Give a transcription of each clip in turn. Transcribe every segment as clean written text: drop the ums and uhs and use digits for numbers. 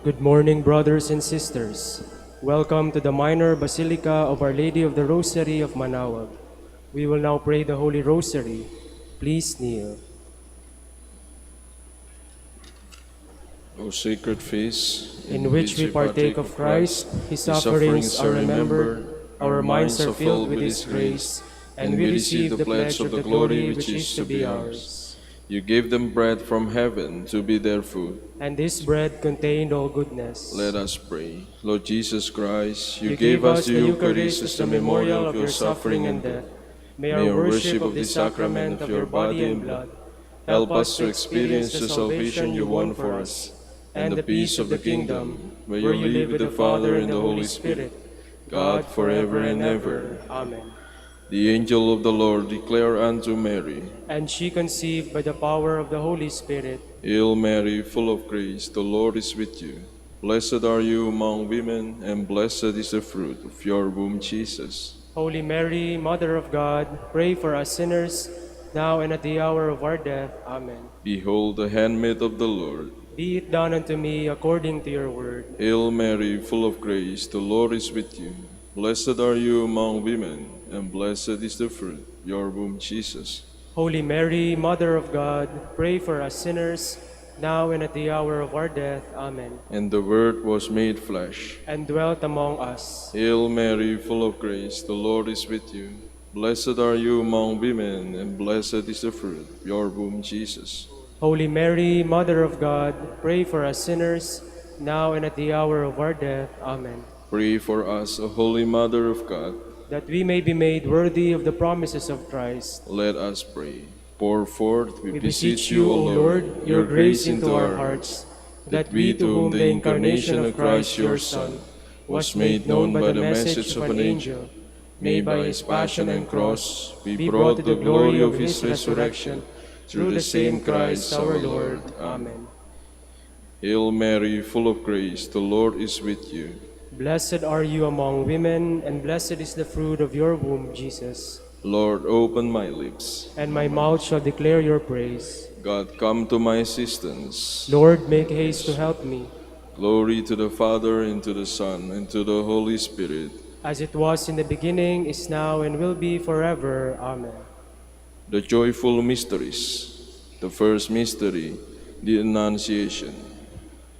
Good morning, brothers and sisters. Welcome to the Minor Basilica of Our Lady of the Rosary of Manaoag. We will now pray the Holy Rosary. Please kneel. O sacred feast, In which we partake of Christ, His sufferings are remembered, our minds are filled with His grace, and we receive the pledge of the glory which is to be ours. You gave them bread from heaven to be their food. And this bread contained all goodness. Let us pray. Lord Jesus Christ, you gave us the Eucharist as a memorial of your suffering and death. May our worship of the sacrament of your body and blood help us to experience the salvation you won for us, and the peace of the kingdom, where you live with the Father and the Holy Spirit, God forever and ever. Amen. The angel of the Lord declared unto Mary, And she conceived by the power of the Holy Spirit. Hail Mary, full of grace, the Lord is with you. Blessed are you among women, and blessed is the fruit of your womb, Jesus. Holy Mary, Mother of God, pray for us sinners, now and at the hour of our death. Amen. Behold the handmaid of the Lord. Be it done unto me according to your word. Hail Mary, full of grace, the Lord is with you. Blessed are you among women, and blessed is the fruit of your womb, Jesus. Holy Mary, Mother of God, pray for us sinners, now and at the hour of our death. Amen. And the Word was made flesh, and dwelt among us. Hail Mary, full of grace, the Lord is with you. Blessed are you among women, and blessed is the fruit of your womb, Jesus. Holy Mary, Mother of God, pray for us sinners, now and at the hour of our death. Amen. Pray for us, O Holy Mother of God, that we may be made worthy of the promises of Christ. Let us pray. Pour forth, we beseech you, O Lord, your grace into our hearts, that we, to whom the incarnation of Christ your Son was made known by the message of an angel, may by his passion and cross be brought to the glory of his resurrection, through the same Christ our Lord. Amen. Hail Mary, full of grace, the Lord is with you. Blessed are you among women, and blessed is the fruit of your womb, Jesus. Lord, open my lips, and my mouth shall declare your praise. God, come to my assistance. Lord, make haste to help me. Glory to the Father, and to the Son, and to the Holy Spirit. As it was in the beginning, is now, and will be forever. Amen. The joyful mysteries. The first mystery, the Annunciation.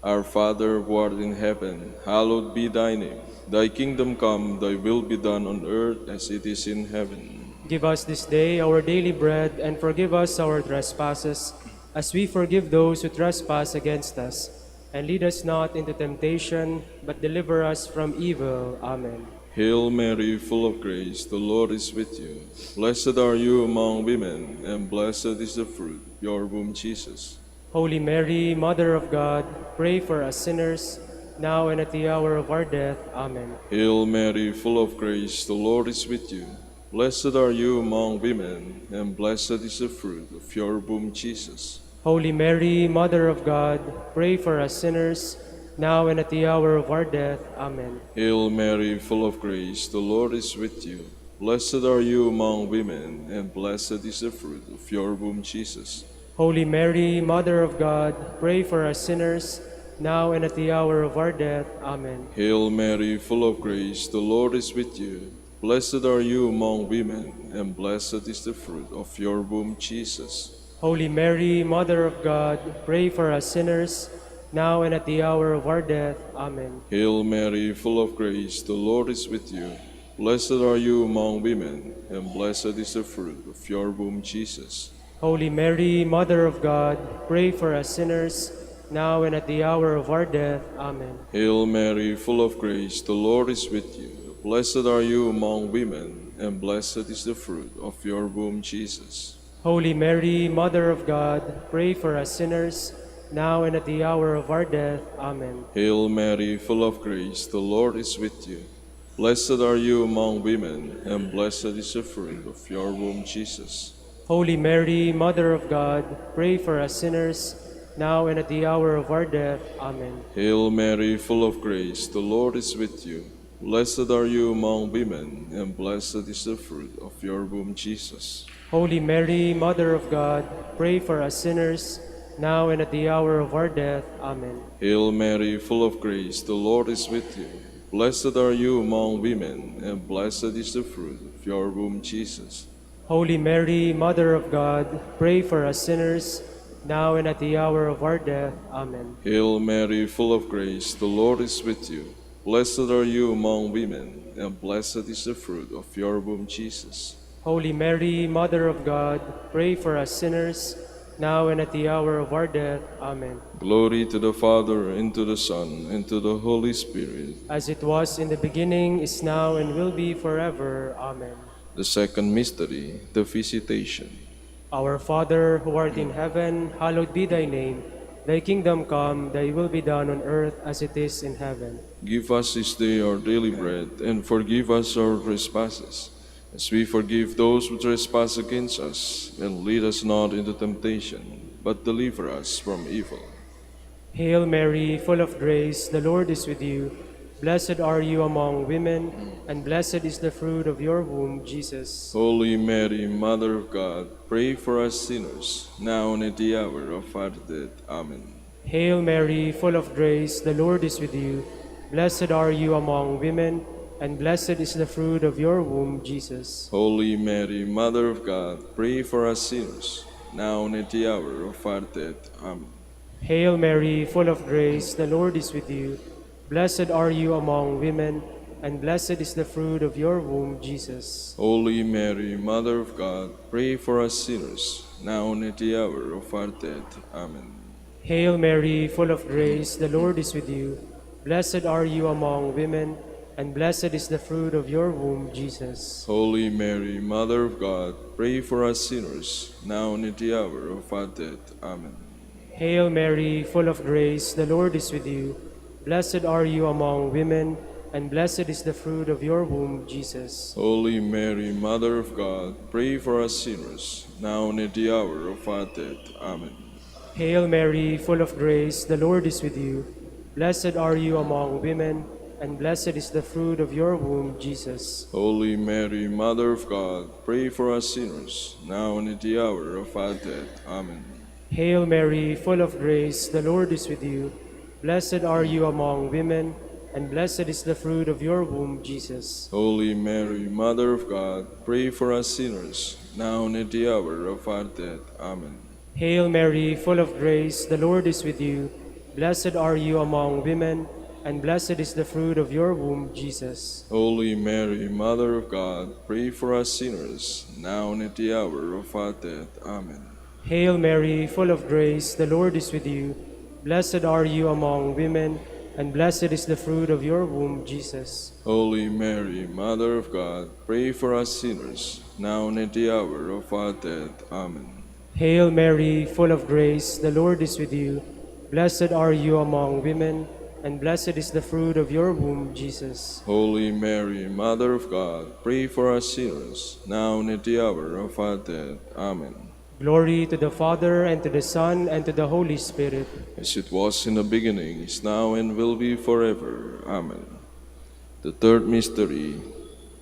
Our Father, who art in heaven, hallowed be thy name. Thy kingdom come, thy will be done on earth as it is in heaven. Give us this day our daily bread, and forgive us our trespasses, as we forgive those who trespass against us. And lead us not into temptation, but deliver us from evil. Amen. Hail Mary, full of grace, the Lord is with you. Blessed are you among women, and blessed is the fruit of your womb, Jesus. Holy Mary, Mother of God, pray for us sinners, now and at the hour of our death. Amen. Hail Mary, full of grace, the Lord is with you. Blessed are you among women, and blessed is the fruit of your womb, Jesus. Holy Mary, Mother of God, pray for us sinners, now and at the hour of our death. Amen. Hail Mary, full of grace, the Lord is with you. Blessed are you among women, and blessed is the fruit of your womb, Jesus. Holy Mary, Mother of God, pray for us sinners, now and at the hour of our death. Amen. Hail Mary, full of grace, the Lord is with you. Blessed are you among women, and blessed is the fruit of your womb, Jesus. Holy Mary, Mother of God, pray for us sinners, now and at the hour of our death. Amen. Hail Mary, full of grace, the Lord is with you. Blessed are you among women, and blessed is the fruit of your womb, Jesus. Holy Mary, Mother of God, pray for us sinners, now and at the hour of our death. Amen. Hail Mary, full of grace, the Lord is with you. Blessed are you among women, and blessed is the fruit of your womb, Jesus. Holy Mary, Mother of God, pray for us sinners, now and at the hour of our death. Amen. Hail Mary, full of grace, the Lord is with you. Blessed are you among women, and blessed is the fruit of your womb, Jesus. Holy Mary, Mother of God, pray for us sinners, now and at the hour of our death. Amen. Hail Mary, full of grace, the Lord is with you. Blessed are you among women, and blessed is the fruit of your womb, Jesus. Holy Mary, Mother of God, pray for us sinners, now and at the hour of our death. Amen. Hail Mary, full of grace, the Lord is with you. Blessed are you among women, and blessed is the fruit of your womb, Jesus. Holy Mary, Mother of God, pray for us sinners, now and at the hour of our death. Amen. Hail Mary, full of grace, the Lord is with you. Blessed are you among women, and blessed is the fruit of your womb, Jesus. Holy Mary, Mother of God, pray for us sinners, now and at the hour of our death. Amen. Glory to the Father, and to the Son, and to the Holy Spirit. As it was in the beginning, is now, and will be forever. Amen. The second mystery, the Visitation. Our Father, who art in heaven, hallowed be thy name. Thy kingdom come, thy will be done on earth as it is in heaven. Give us this day our daily bread, and forgive us our trespasses, as we forgive those who trespass against us. And lead us not into temptation, but deliver us from evil. Hail Mary, full of grace, the Lord is with you. Blessed are you among women, and blessed is the fruit of your womb, Jesus. Holy Mary, Mother of God, pray for us sinners, now and at the hour of our death. Amen. Hail Mary, full of grace, the Lord is with you. Blessed are you among women, and blessed is the fruit of your womb, Jesus. Holy Mary, Mother of God, pray for us sinners, now and at the hour of our death. Amen. Hail Mary, full of grace, the Lord is with you. Blessed are you among women, and blessed is the fruit of your womb, Jesus. Holy Mary, Mother of God, pray for us sinners, now and at the hour of our death. Amen. Hail Mary, full of grace, the Lord is with you. Blessed are you among women, and blessed is the fruit of your womb, Jesus. Holy Mary, Mother of God, pray for us sinners, now and at the hour of our death. Amen. Hail Mary, full of grace, the Lord is with you. Blessed are you among women, and blessed is the fruit of your womb, Jesus. Holy Mary, Mother of God, pray for us sinners, now and at the hour of our death. Amen. Hail Mary, full of grace, the Lord is with you. Blessed are you among women, and blessed is the fruit of your womb, Jesus. Holy Mary, Mother of God, pray for us sinners, now and at the hour of our death. Amen. Hail Mary, full of grace, the Lord is with you. Blessed are you among women, and blessed is the fruit of your womb, Jesus. Holy Mary, Mother of God, pray for us sinners, now and at the hour of our death. Amen. Hail Mary, full of grace, the Lord is with you. Blessed are you among women, and blessed is the fruit of your womb, Jesus. Holy Mary, Mother of God, pray for us sinners, now and at the hour of our death. Amen. Hail Mary, full of grace, the Lord is with you. Blessed are you among women, and blessed is the fruit of your womb, Jesus. Holy Mary, Mother of God, pray for us sinners, now and at the hour of our death. Amen. Hail Mary, full of grace, the Lord is with you. Blessed are you among women, and blessed is the fruit of your womb, Jesus. Holy Mary, Mother of God, pray for us sinners, now and at the hour of our death. Amen. Glory to the Father, and to the Son, and to the Holy Spirit. As it was in the beginning, is now, and will be forever. Amen. The third mystery,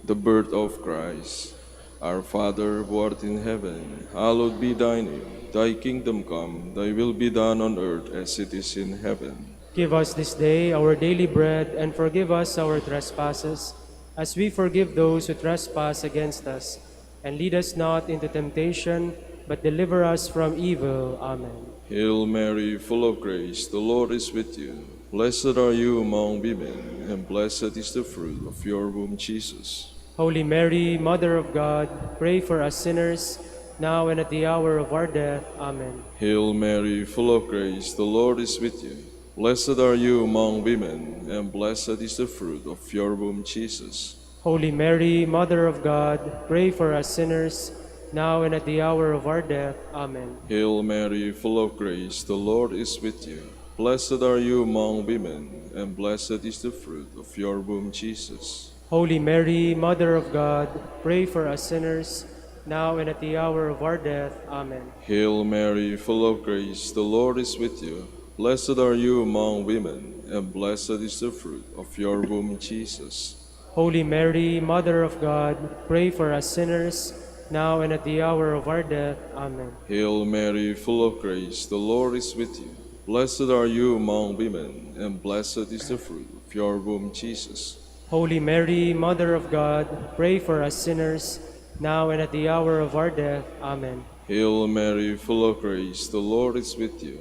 the birth of Christ. Our Father, who art in heaven, hallowed be thy name. Thy kingdom come, thy will be done on earth as it is in heaven. Give us this day our daily bread, and forgive us our trespasses, as we forgive those who trespass against us. And lead us not into temptation, but deliver us from evil. Amen. Hail Mary, full of grace, the Lord is with you. Blessed are you among women, and blessed is the fruit of your womb, Jesus. Holy Mary, Mother of God, pray for us sinners, now and at the hour of our death. Amen. Hail Mary, full of grace, the Lord is with you. Blessed are you among women, and blessed is the fruit of your womb, Jesus. Holy Mary, Mother of God, pray for us sinners, now and at the hour of our death. Amen. Hail Mary, full of grace, the Lord is with you. Blessed are you among women, and blessed is the fruit of your womb, Jesus. Holy Mary, Mother of God, pray for us sinners, now and at the hour of our death. Amen. Hail Mary, full of grace, the Lord is with you. Blessed are you among women, and blessed is the fruit of your womb, Jesus. Holy Mary, Mother of God, pray for us sinners, now and at the hour of our death. Amen. Hail Mary, full of grace, the Lord is with you. Blessed are you among women, and blessed is the fruit of your womb, Jesus. Holy Mary, Mother of God, pray for us sinners, now and at the hour of our death. Amen. Hail Mary, full of grace, the Lord is with you.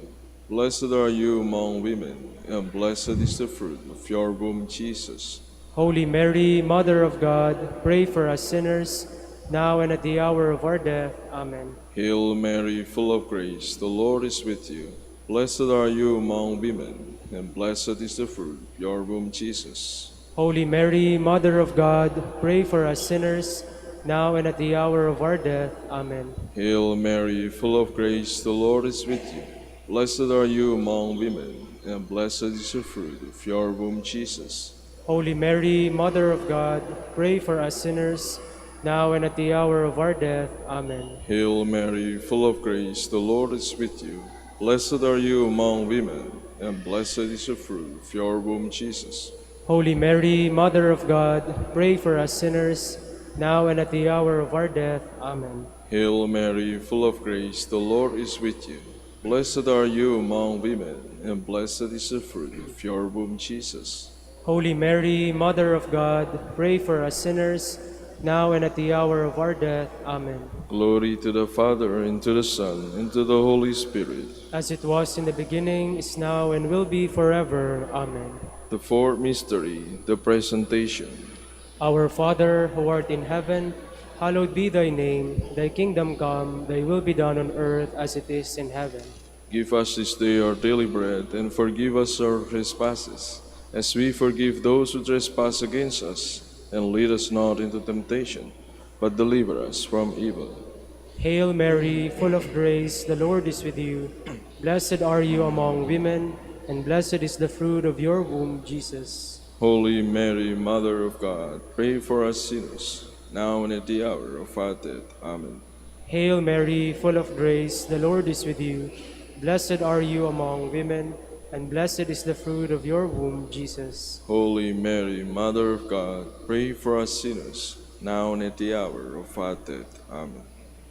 Blessed are you among women, and blessed is the fruit of your womb, Jesus. Holy Mary, Mother of God, pray for us sinners, now and at the hour of our death. Amen. Hail Mary, full of grace, the Lord is with you. Blessed are you among women, and blessed is the fruit of your womb, Jesus. Holy Mary, Mother of God, pray for us sinners, now and at the hour of our death. Amen. Hail Mary, full of grace, the Lord is with you. Blessed are you among women, and blessed is the fruit of your womb, Jesus. Holy Mary, Mother of God, pray for us sinners, now and at the hour of our death. Amen. Hail Mary, full of grace, the Lord is with you. Blessed are you among women, and blessed is the fruit of your womb, Jesus. Holy Mary, Mother of God, pray for us sinners, now and at the hour of our death. Amen. Hail Mary, full of grace, the Lord is with you. Blessed are you among women, and blessed is the fruit of your womb, Jesus. Holy Mary, Mother of God, pray for us sinners, now and at the hour of our death. Amen. Glory to the Father, and to the Son, and to the Holy Spirit. As it was in the beginning, is now, and will be forever. Amen. The fourth mystery, the presentation. Our Father, who art in heaven, hallowed be thy name. Thy kingdom come, thy will be done on earth as it is in heaven. Give us this day our daily bread, and forgive us our trespasses, as we forgive those who trespass against us. And lead us not into temptation, but deliver us from evil. Hail Mary, full of grace, the Lord is with you. Blessed are you among women, and blessed is the fruit of your womb, Jesus. Holy Mary, Mother of God, pray for us sinners, now and at the hour of our death. Amen. Hail Mary, full of grace, the Lord is with you. Blessed are you among women, and blessed is the fruit of your womb, Jesus. Holy Mary, Mother of God, pray for us sinners, now and at the hour of our death. Amen.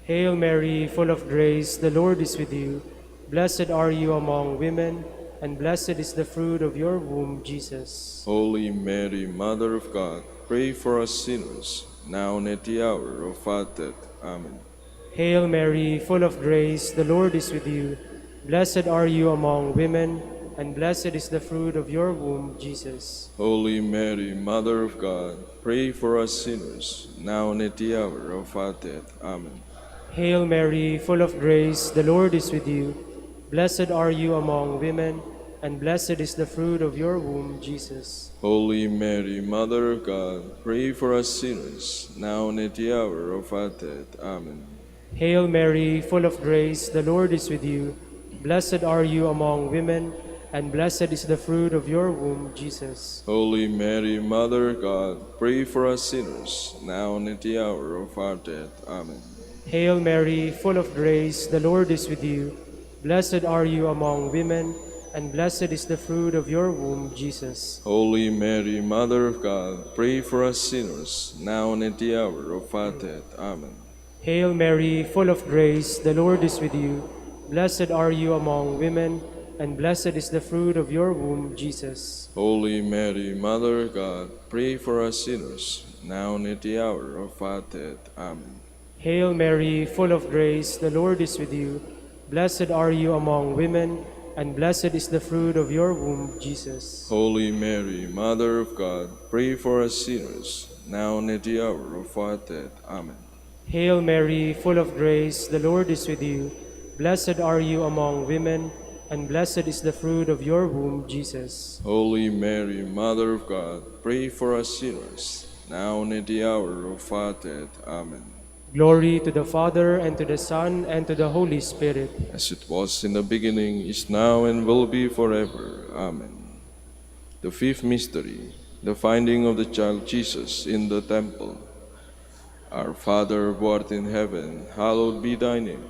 Hail Mary, full of grace, the Lord is with you. Blessed are you among women, and blessed is the fruit of your womb, Jesus. Holy Mary, Mother of God, pray for us sinners, now and at the hour of our death. Amen. Hail Mary, full of grace, the Lord is with you. Blessed are you among women, and blessed is the fruit of your womb, Jesus. Holy Mary, Mother of God, pray for us sinners, now and at the hour of our death. Amen. Hail Mary, full of grace, the Lord is with you. Blessed are you among women, and blessed is the fruit of your womb, Jesus. Holy Mary, Mother of God, pray for us sinners, now and at the hour of our death. Amen. Hail Mary, full of grace, the Lord is with you. Blessed are you among women, and blessed is the fruit of your womb, Jesus. Holy Mary, Mother of God, pray for us sinners, now and at the hour of our death. Amen. Hail Mary, full of grace, the Lord is with you. Blessed are you among women, and blessed is the fruit of your womb, Jesus. Holy Mary, Mother of God, pray for us sinners, now and at the hour of our death. Amen. Hail Mary, full of grace, the Lord is with you. Blessed are you among women, and blessed is the fruit of your womb, Jesus. Holy Mary, Mother of God, pray for us sinners, now and at the hour of our death. Amen. Hail Mary, full of grace, the Lord is with you. Blessed are you among women, and blessed is the fruit of your womb, Jesus. Holy Mary, Mother of God, pray for us sinners, now and at the hour of our death. Amen. Hail Mary, full of grace, the Lord is with you. Blessed are you among women, and blessed is the fruit of your womb, Jesus. Holy Mary, Mother of God, pray for us sinners, now and at the hour of our death. Amen. Glory to the Father, and to the Son, and to the Holy Spirit. As it was in the beginning, is now, and will be forever. Amen. The fifth mystery, the finding of the child Jesus in the temple. Our Father, who art in heaven, hallowed be thy name.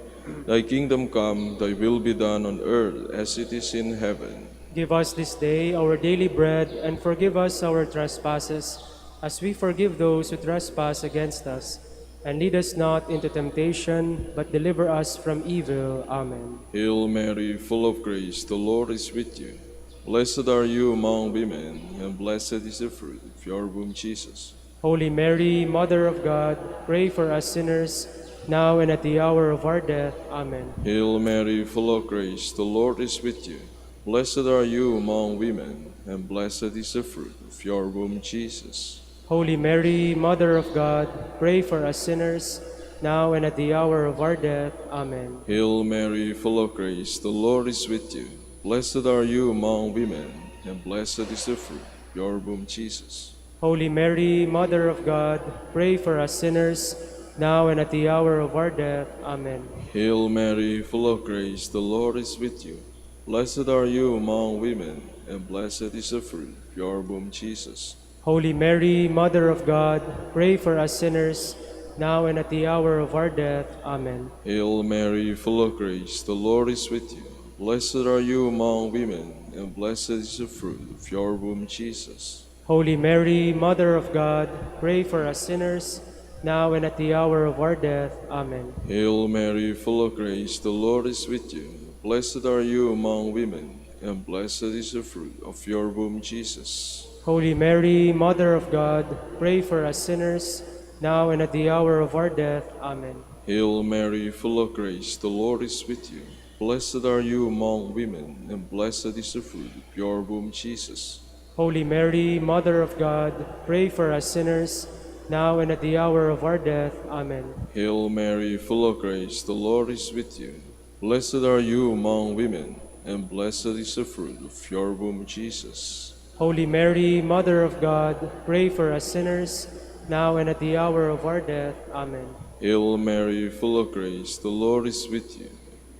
Thy kingdom come, thy will be done on earth as it is in heaven. Give us this day our daily bread, and forgive us our trespasses, as we forgive those who trespass against us. And lead us not into temptation, but deliver us from evil. Amen. Hail Mary, full of grace, the Lord is with you. Blessed are you among women, and blessed is the fruit of your womb, Jesus. Holy Mary, Mother of God, pray for us sinners, now and at the hour of our death. Amen. Hail Mary, full of grace, the Lord is with you. Blessed are you among women, and blessed is the fruit of your womb, Jesus. Holy Mary, Mother of God, pray for us sinners, now and at the hour of our death. Amen. Hail Mary, full of grace, the Lord is with you. Blessed are you among women, and blessed is the fruit of your womb, Jesus. Holy Mary, Mother of God, pray for us sinners, now and at the hour of our death. Amen. Hail Mary, full of grace, the Lord is with you. Blessed are you among women, and blessed is the fruit of your womb, Jesus. Holy Mary, Mother of God, pray for us sinners, now and at the hour of our death. Amen. Hail Mary, full of grace, the Lord is with you. Blessed are you among women, and blessed is the fruit of your womb, Jesus. Holy Mary, Mother of God, pray for us sinners, now and at the hour of our death. Amen. Hail Mary, full of grace, the Lord is with you. Blessed are you among women, and blessed is the fruit of your womb, Jesus. Holy Mary, Mother of God, pray for us sinners, now and at the hour of our death. Amen. Hail Mary, full of grace, the Lord is with you. Blessed are you among women, and blessed is the fruit of your womb, Jesus. Holy Mary, Mother of God, pray for us sinners, now and at the hour of our death. Amen. Hail Mary, full of grace, the Lord is with you. Blessed are you among women, and blessed is the fruit of your womb, Jesus. Holy Mary, Mother of God, pray for us sinners, now and at the hour of our death. Amen. Hail Mary, full of grace, the Lord is with you.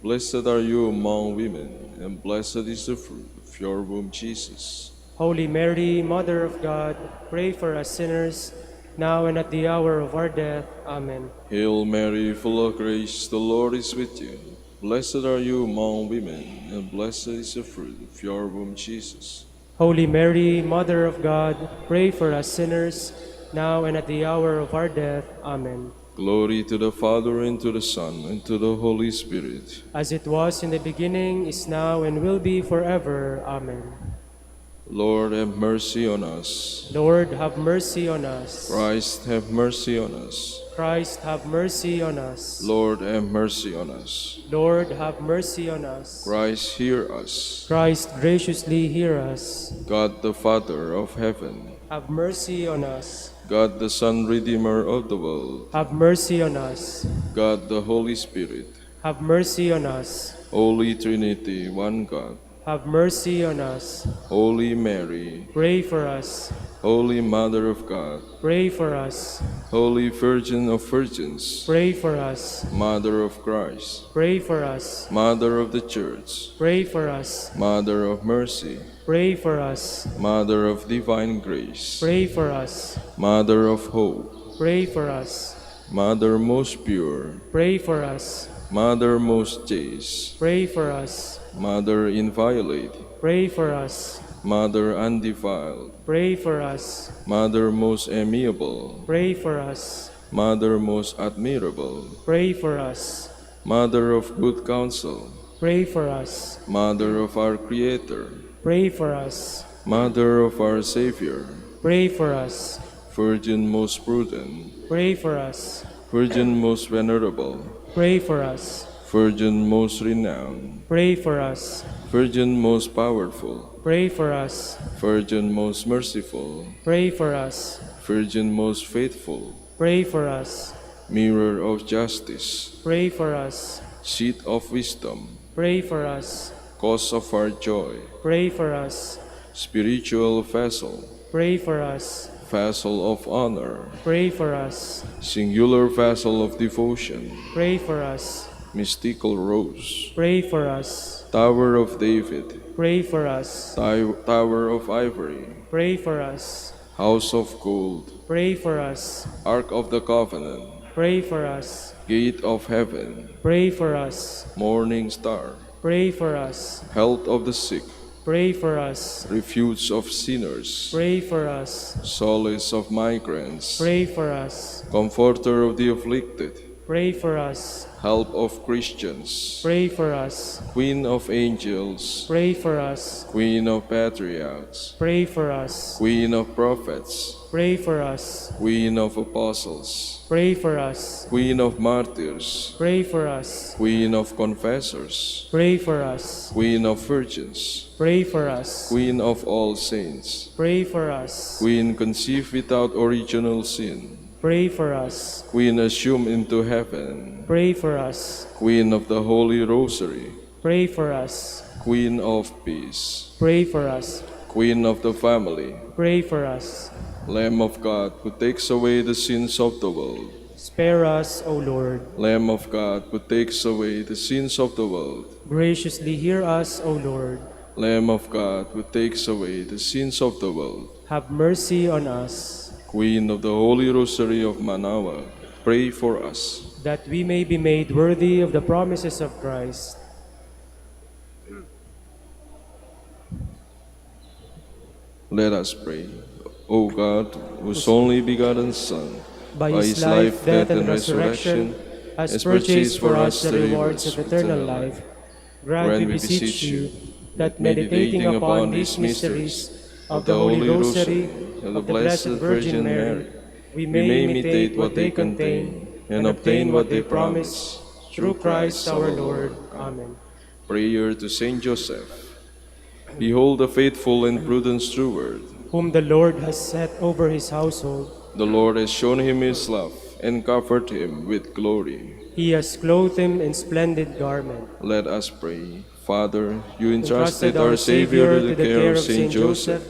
Blessed are you among women, and blessed is the fruit of your womb, Jesus. Holy Mary, Mother of God, pray for us sinners, now and at the hour of our death. Amen. Hail Mary, full of grace, the Lord is with you. Blessed are you among women, and blessed is the fruit of your womb, Jesus. Holy Mary, Mother of God, pray for us sinners, now and at the hour of our death. Amen. Glory to the Father, and to the Son, and to the Holy Spirit. As it was in the beginning, is now, and will be forever. Amen. Lord, have mercy on us. Lord, have mercy on us. Christ, have mercy on us. Christ, have mercy on us. Lord, have mercy on us. Lord, have mercy on us. Christ, hear us. Christ, graciously hear us. God the Father of heaven, Have mercy on us. God the Son, Redeemer of the world, Have mercy on us. God the Holy Spirit, Have mercy on us. Holy Trinity, one God, Have mercy on us. Holy Mary, Pray for us. Holy Mother of God, Pray for us. Holy Virgin of Virgins, Pray for us. Mother of Christ, Pray for us. Mother of the Church, Pray for us. Mother of Mercy, Pray for us. Mother of Divine Grace, Pray for us. Mother of Hope, Pray for us. Mother most pure, Pray for us. Mother most chaste, Pray for us. Mother inviolate, Pray for us. Mother undefiled, Pray for us. Mother most amiable, Pray for us. Mother most admirable, Pray for us. Mother of good counsel, Pray for us. Mother of our Creator, Pray for us. Mother of our Savior, Pray for us. Virgin most prudent, Pray for us. Virgin most venerable, Pray for us. Virgin most renowned, Pray for us. Virgin most powerful, Pray for us. Virgin most merciful, Pray for us. Virgin most faithful, Pray for us. Mirror of justice, Pray for us. Seat of wisdom, Pray for us. Cause of our joy, Pray for us. Spiritual vessel, Pray for us. Vessel of honor, Pray for us. Singular vessel of devotion, Pray for us. Mystical rose, Pray for us. Tower of David, Pray for us. Tower of ivory, Pray for us. House of gold, Pray for us. Ark of the covenant, Pray for us. Gate of heaven, Pray for us. Morning star, Pray for us. Health of the sick, Pray for us. Refuge of sinners, Pray for us. Solace of migrants, Pray for us. Comforter of the afflicted, Pray for us. Help of Christians, Pray for us. Queen of angels, Pray for us. Queen of patriarchs, Pray for us. Queen of prophets, Pray for us. Queen of apostles, Pray for us. Queen of martyrs, Pray for us. Queen of confessors, Pray for us. Queen of virgins, Pray for us. Queen of all saints, Pray for us. Queen conceived without original sin, Pray for us. Queen assumed into heaven, Pray for us. Queen of the Holy Rosary, Pray for us. Queen of peace, Pray for us. Queen of the family, Pray for us. Lamb of God who takes away the sins of the world, Spare us, O Lord. Lamb of God who takes away the sins of the world, Graciously hear us, O Lord. Lamb of God who takes away the sins of the world, Have mercy on us, Queen of the Holy Rosary of Manaoag, pray for us. that we may be made worthy of the promises of Christ. Let us pray. O God, whose only begotten Son, By his life, death, and resurrection, has purchased for us the rewards of eternal life, grant, we beseech you, that meditating upon these mysteries of the Holy Rosary of the Blessed Virgin Mary, we may imitate what they contain and obtain what they promise, through Christ our Lord. Amen. Prayer to Saint Joseph. Behold the faithful and prudent steward. Whom the Lord has set over his household, The Lord has shown him his love and covered him with glory. he has clothed him in splendid garment. Let us pray. Father, you entrusted our Savior to the care of Saint Joseph.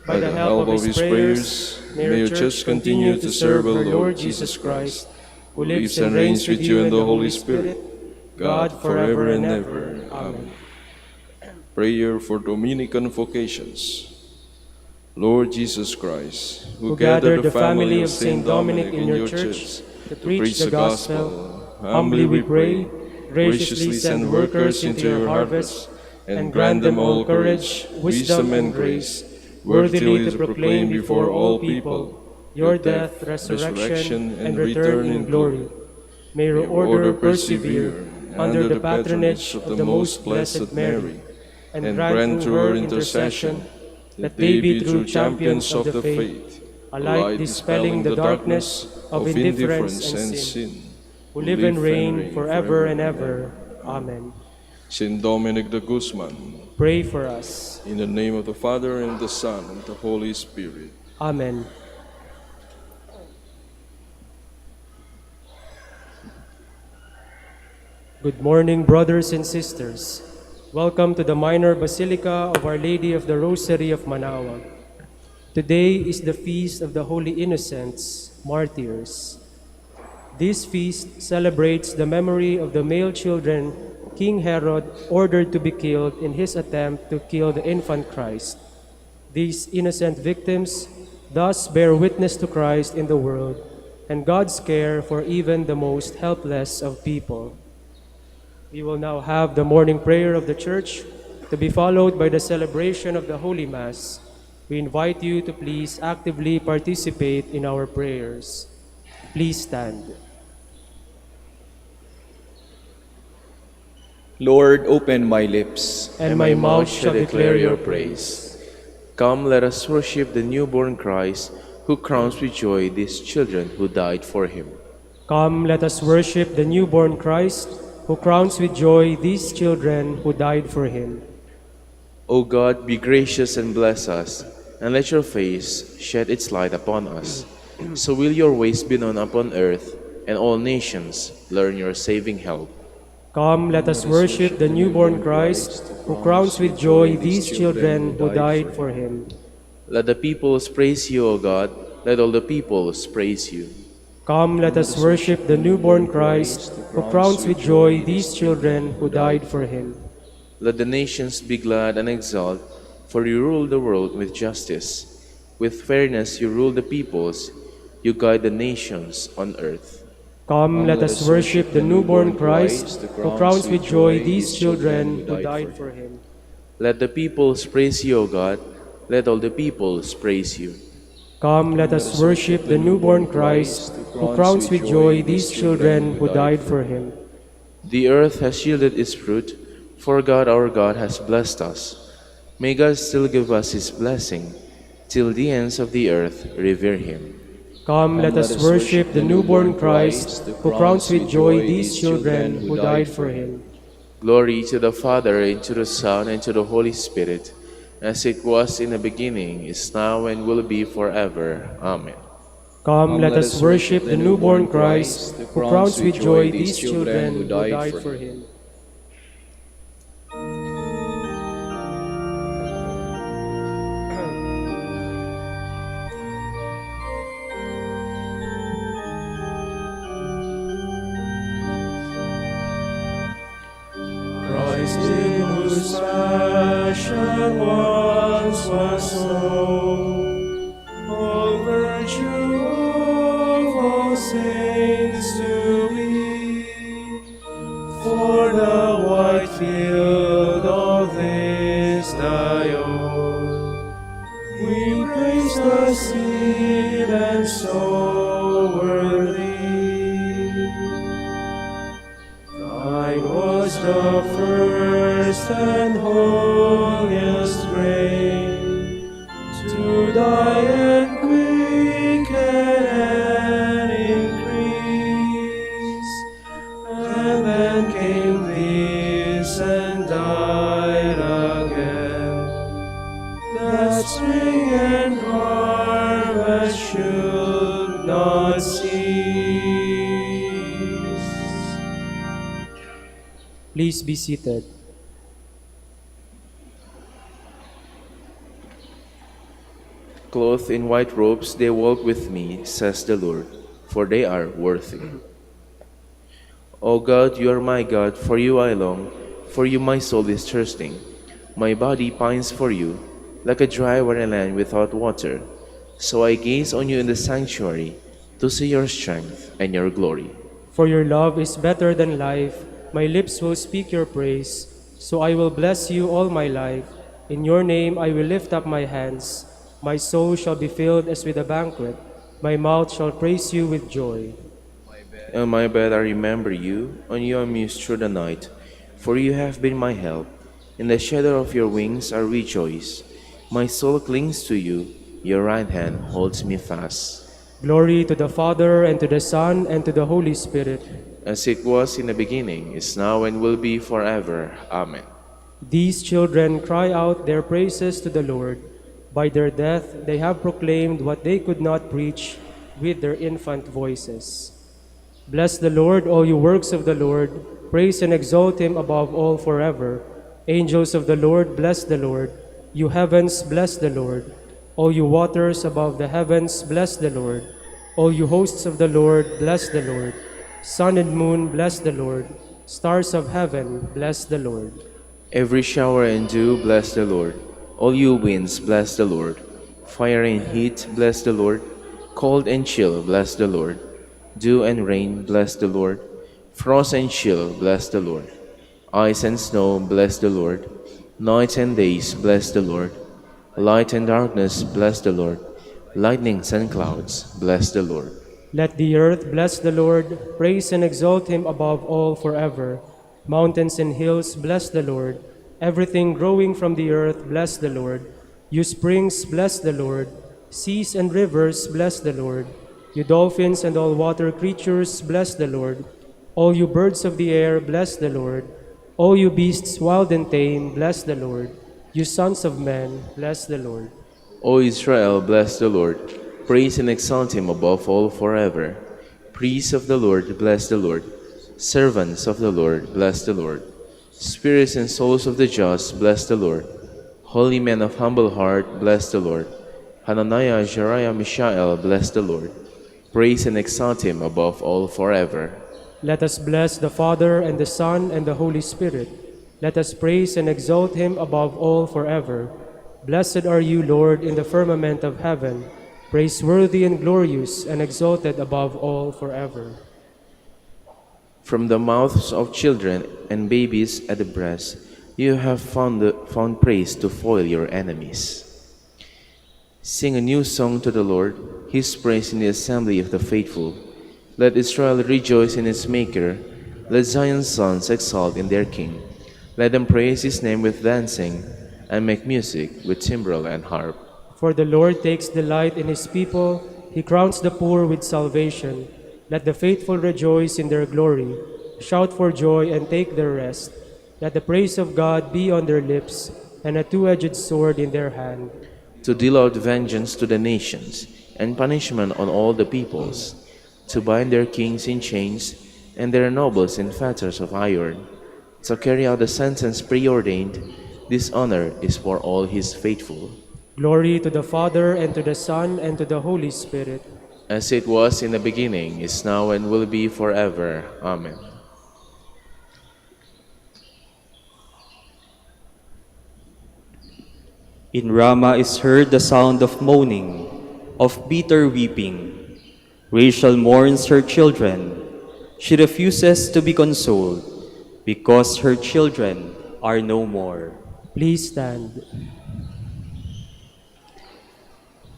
By the help of his prayers, may your church continue to serve our Lord Jesus Christ, who lives and reigns with you in the Holy Spirit, God forever and ever. Amen. Prayer for Dominican vocations. Lord Jesus Christ, who gathered the family of Saint Dominic in your church to preach the gospel, humbly we pray, graciously send workers into your harvest, and grant them all courage, wisdom, and grace, worthily to proclaim before all people your death, resurrection, and return in glory. May your order persevere under the patronage of the most blessed Mary, and grant through her intercession that they be true champions of the faith, alike dispelling the darkness of indifference and sin, who live and reign forever and ever. Amen. Saint Dominic de Guzman, Pray for us. in the name of the Father, and the Son, and the Holy Spirit. Amen. Good morning, brothers and sisters. Welcome to the Minor Basilica of Our Lady of the Rosary of Manaoag. Today is the feast of the Holy Innocents, martyrs. This feast celebrates the memory of the male children King Herod ordered to be killed in his attempt to kill the infant Christ. These innocent victims thus bear witness to Christ in the world and God's care for even the most helpless of people. We will now have the morning prayer of the Church, to be followed by the celebration of the Holy Mass. We invite you to please actively participate in our prayers. Please stand. Lord, open my lips, And my mouth shall declare your praise. Come, let us worship the newborn Christ, who crowns with joy these children who died for him. Come, let us worship the newborn Christ, who crowns with joy these children who died for him. O God, be gracious and bless us, and let your face shed its light upon us. So will your ways be known upon earth, and all nations learn your saving help. Come, let us worship the newborn Christ, who crowns with joy these children who died for him. Let the peoples praise you, O God. Let all the peoples praise you. Come, let us worship the newborn Christ, who crowns with joy these children who died for him. Let the nations be glad and exult, for you rule the world with justice. With fairness you rule the peoples, you guide the nations on earth. Come, let us worship the newborn Christ, who crowns with joy these children who died for him. Let the peoples praise you, O God. Let all the peoples praise you. Come, let us worship the newborn Christ, who crowns with joy these children who died for him. The earth has yielded its fruit, for God our God has blessed us. May God still give us his blessing, till the ends of the earth revere him. Come, let us worship the newborn Christ, who crowns with joy these children who died for him. Glory to the Father, and to the Son, and to the Holy Spirit, as it was in the beginning, is now, and will be forever. Amen. Come, let us worship the newborn Christ, who crowns with joy these children who died for him. Christ in whose passion once was known, all virtue of all saints to be, for the white field of this thy own. We praise the seed and so worthy. Thine was the first and holiest grain, to die and quicken and increase. And then came this and died again, that spring and harvest should not cease. Please be seated. Clothed in white robes, they walk with me, says the Lord, for they are worthy. O God, you are my God, for you I long, for you my soul is thirsting. My body pines for you, like a dry land without water. So I gaze on you in the sanctuary, to see your strength and your glory. For your love is better than life, my lips will speak your praise. So I will bless you all my life. In your name I will lift up my hands. My soul shall be filled as with a banquet. My mouth shall praise you with joy. On my bed I remember you, on you I muse through the night. For you have been my help. In the shadow of your wings I rejoice. My soul clings to you, your right hand holds me fast. Glory to the Father, and to the Son, and to the Holy Spirit. As it was in the beginning, is now, and will be forever. Amen. These children cry out their praises to the Lord. By their death they have proclaimed what they could not preach with their infant voices. Bless the Lord, all you works of the Lord. Praise and exalt him above all forever. Angels of the Lord, bless the Lord. You heavens, bless the Lord. All you waters above the heavens, bless the Lord. All you hosts of the Lord, bless the Lord. Sun and moon, bless the Lord. Stars of heaven, bless the Lord. Every shower and dew, bless the Lord. All you winds, bless the Lord. Fire and heat, bless the Lord. Cold and chill, bless the Lord. Dew and rain, bless the Lord. Frost and chill, bless the Lord. Ice and snow, bless the Lord. Nights and days, bless the Lord. Light and darkness, bless the Lord. Lightnings and clouds, bless the Lord. Let the earth bless the Lord. Praise and exalt him above all forever. Mountains and hills, bless the Lord. Everything growing from the earth, bless the Lord. You springs, bless the Lord. Seas and rivers, bless the Lord. You dolphins and all water creatures, bless the Lord. All you birds of the air, bless the Lord. All you beasts wild and tame, bless the Lord. You sons of men, bless the Lord. O Israel, bless the Lord. Praise and exalt him above all forever. Priests of the Lord, bless the Lord. Servants of the Lord, bless the Lord. Spirits and souls of the just, bless the Lord. Holy men of humble heart, bless the Lord. Hananiah, Azariah, Mishael, bless the Lord. Praise and exalt him above all forever. Let us bless the Father and the Son and the Holy Spirit. Let us praise and exalt him above all forever. Blessed are you, Lord, in the firmament of heaven, praiseworthy and glorious and exalted above all forever. From the mouths of children and babies at the breast, you have found praise to foil your enemies. Sing a new song to the Lord, his praise in the assembly of the faithful. Let Israel rejoice in its Maker. Let Zion's sons exult in their King. Let them praise his name with dancing, and make music with timbrel and harp. For the Lord takes delight in his people. He crowns the poor with salvation. Let the faithful rejoice in their glory. Shout for joy and take their rest. Let the praise of God be on their lips, and a two-edged sword in their hand. To deal out vengeance to the nations, and punishment on all the peoples. To bind their kings in chains, and their nobles in fetters of iron. To carry out the sentence preordained. This honor is for all his faithful. Glory to the Father, and to the Son, and to the Holy Spirit. As it was in the beginning, is now, and will be forever. Amen. In Ramah is heard the sound of moaning, of bitter weeping. Rachel mourns her children. She refuses to be consoled, because her children are no more. Please stand.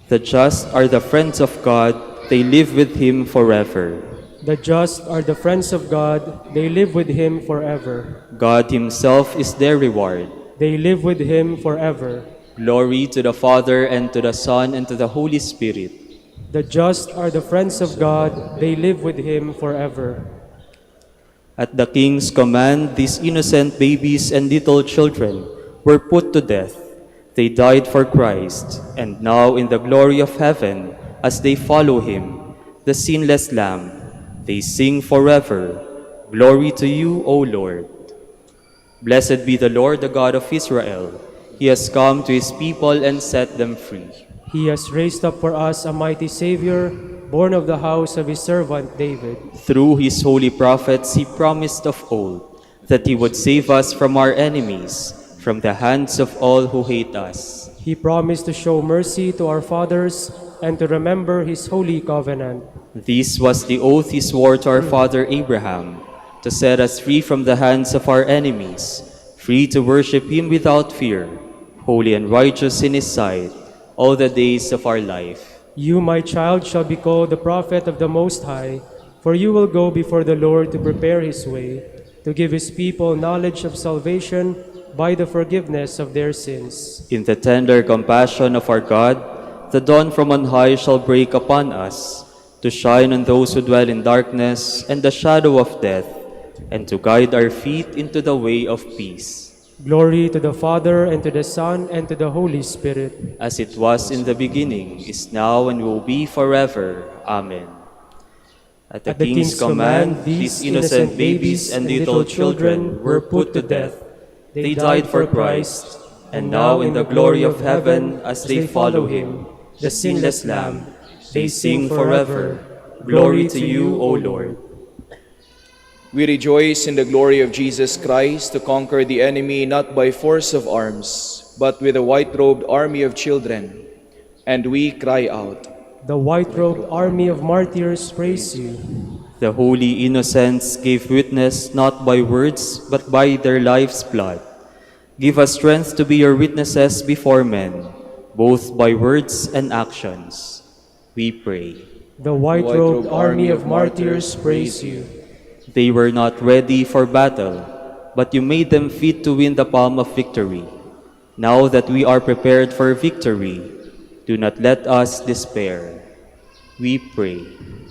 The just are the friends of God, they live with him forever. The just are the friends of God, they live with him forever. God himself is their reward. They live with him forever. Glory to the Father, and to the Son, and to the Holy Spirit. The just are the friends of God, they live with him forever. At the king's command, these innocent babies and little children were put to death. They died for Christ, and now in the glory of heaven, as they follow him, the sinless Lamb, they sing forever, Glory to you, O Lord. Blessed be the Lord, the God of Israel. He has come to his people and set them free. He has raised up for us a mighty Savior, born of the house of his servant David. Through his holy prophets he promised of old that he would save us from our enemies, from the hands of all who hate us. He promised to show mercy to our fathers and to remember his holy covenant. This was the oath he swore to our father Abraham, to set us free from the hands of our enemies, free to worship him without fear, holy and righteous in his sight, all the days of our life. You, my child, shall be called the prophet of the Most High, for you will go before the Lord to prepare his way, to give his people knowledge of salvation by the forgiveness of their sins. In the tender compassion of our God, the dawn from on high shall break upon us, to shine on those who dwell in darkness and the shadow of death, and to guide our feet into the way of peace. Glory to the Father, and to the Son, and to the Holy Spirit. As it was in the beginning, is now, and will be forever. Amen. At the king's command, these innocent babies and little children were put to death. They died for Christ, and now in the glory of heaven, as they follow him, the sinless Lamb, they sing forever, Glory to you, O Lord. We rejoice in the glory of Jesus Christ to conquer the enemy not by force of arms, but with a white-robed army of children. And we cry out, The white-robed army of martyrs praise you. The holy innocents gave witness not by words, but by their life's blood. Give us strength to be your witnesses before men, both by words and actions. We pray. The white-robed army of martyrs praise you. They were not ready for battle, but you made them fit to win the palm of victory. Now that we are prepared for victory, do not let us despair. We pray.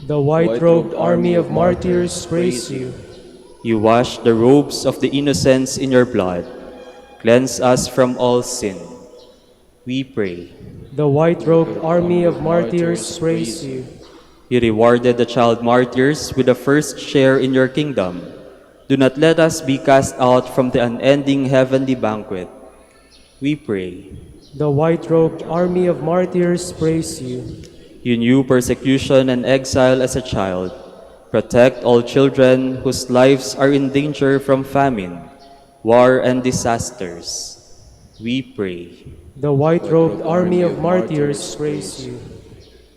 The white-robed army of martyrs praise you. You washed the robes of the innocents in your blood. Cleanse us from all sin. We pray. The white-robed army of martyrs praise you. You rewarded the child martyrs with the first share in your kingdom. Do not let us be cast out from the unending heavenly banquet. We pray. The white-robed army of martyrs praise you. You knew persecution and exile as a child. Protect all children whose lives are in danger from famine, war, and disasters. We pray. The white-robed army of martyrs praise you.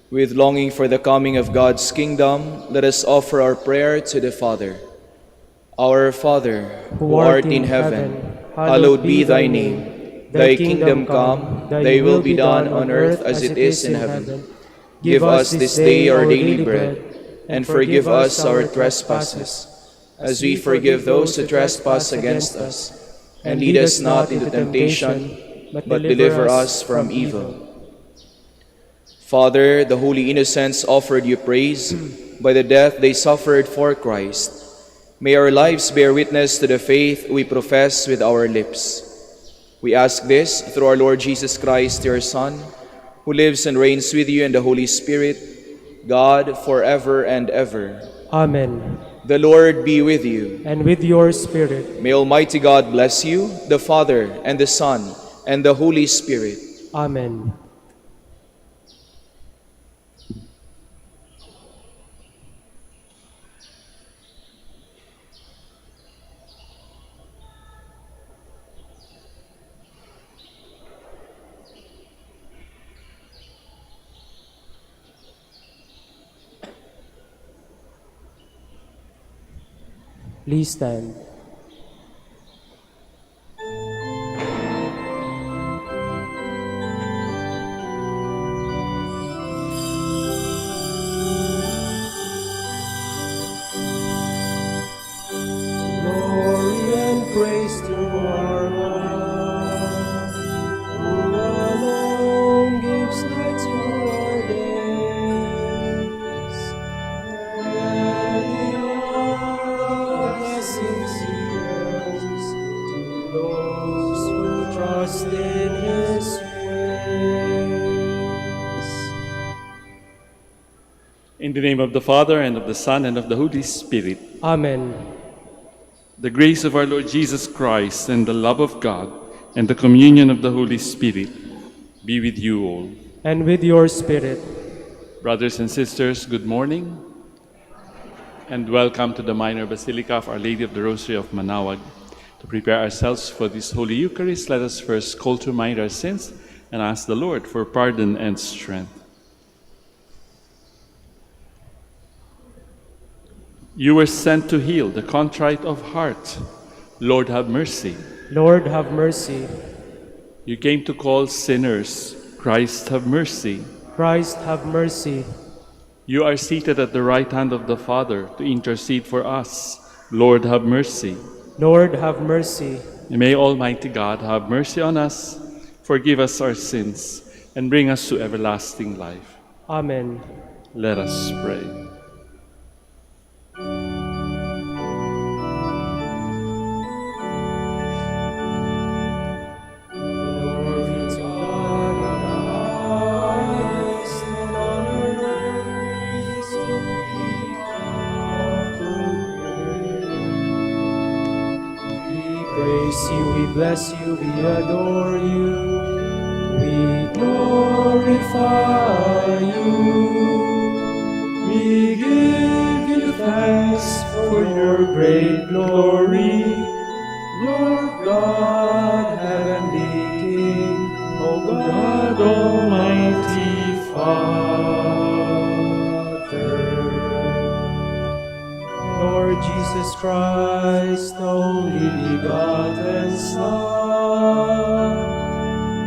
With longing for the coming of God's kingdom, let us offer our prayer to the Father. Our Father, who art in heaven, hallowed be thy name. Thy kingdom come, thy will be done on earth as it is in heaven. Give us this day our daily bread, and forgive us our trespasses, as we forgive those who trespass against us. And lead us not into temptation, but deliver us from evil. Father, the holy innocents offered you praise by the death they suffered for Christ. May our lives bear witness to the faith we profess with our lips. We ask this through our Lord Jesus Christ, your Son, who lives and reigns with you in the Holy Spirit, God, forever and ever. Amen. The Lord be with you. And with your spirit. May Almighty God bless you, the Father, and the Son, and the Holy Spirit. Amen. Please stand. Glory and praise to our God, who alone gives light to our days. Many are the blessings He gives to those who trust in His ways. In the name of the Father, and of the Son, and of the Holy Spirit. Amen. The grace of our Lord Jesus Christ, and the love of God, and the communion of the Holy Spirit be with you all. And with your spirit. Brothers and sisters, good morning, and welcome to the Minor Basilica of Our Lady of the Rosary of Manaoag. To prepare ourselves for this Holy Eucharist, let us first call to mind our sins and ask the Lord for pardon and strength. You were sent to heal the contrite of heart. Lord, have mercy. Lord, have mercy. You came to call sinners. Christ, have mercy. Christ, have mercy. You are seated at the right hand of the Father to intercede for us. Lord, have mercy. Lord, have mercy. And may Almighty God have mercy on us, forgive us our sins, and bring us to everlasting life. Amen. Let us pray. Glory to God in the highest, and on earth peace to the people. We praise you, we bless you, we adore you, we glorify you. We give you thanks for your great glory, Lord God, heavenly King, O God, Almighty Father. Jesus Christ, the only begotten Son,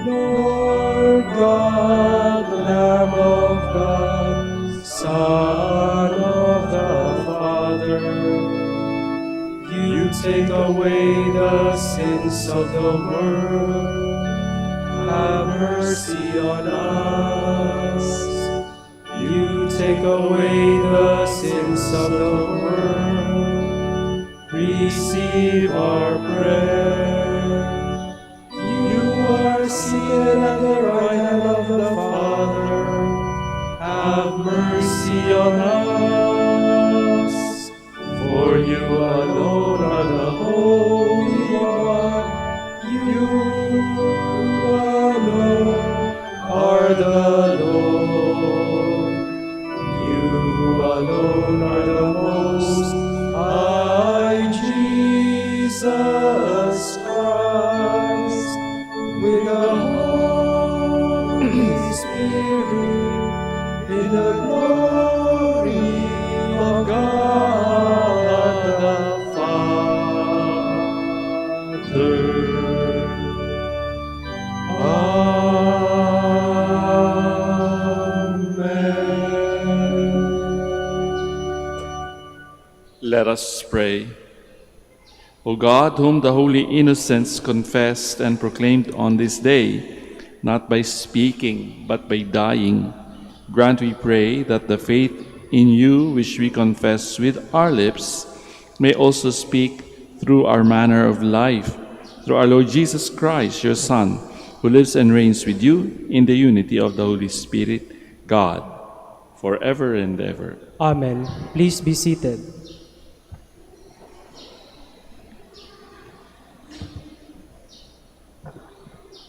Lord God, Lamb of God, Son of the Father, you take away the sins of the world. Have mercy on us. You take away the sins of the world. Receive our prayer. You are seated at the right hand of the Father. Have mercy on us. For you alone are the Holy One. You alone are the Lord. You alone are the Most High Jesus Christ, with the Holy Spirit, in the glory of God the Father. Let us pray. O God, whom the holy innocents confessed and proclaimed on this day, not by speaking, but by dying, grant, we pray, that the faith in you which we confess with our lips may also speak through our manner of life, through our Lord Jesus Christ, your Son, who lives and reigns with you in the unity of the Holy Spirit, God, forever and ever. Amen. Please be seated.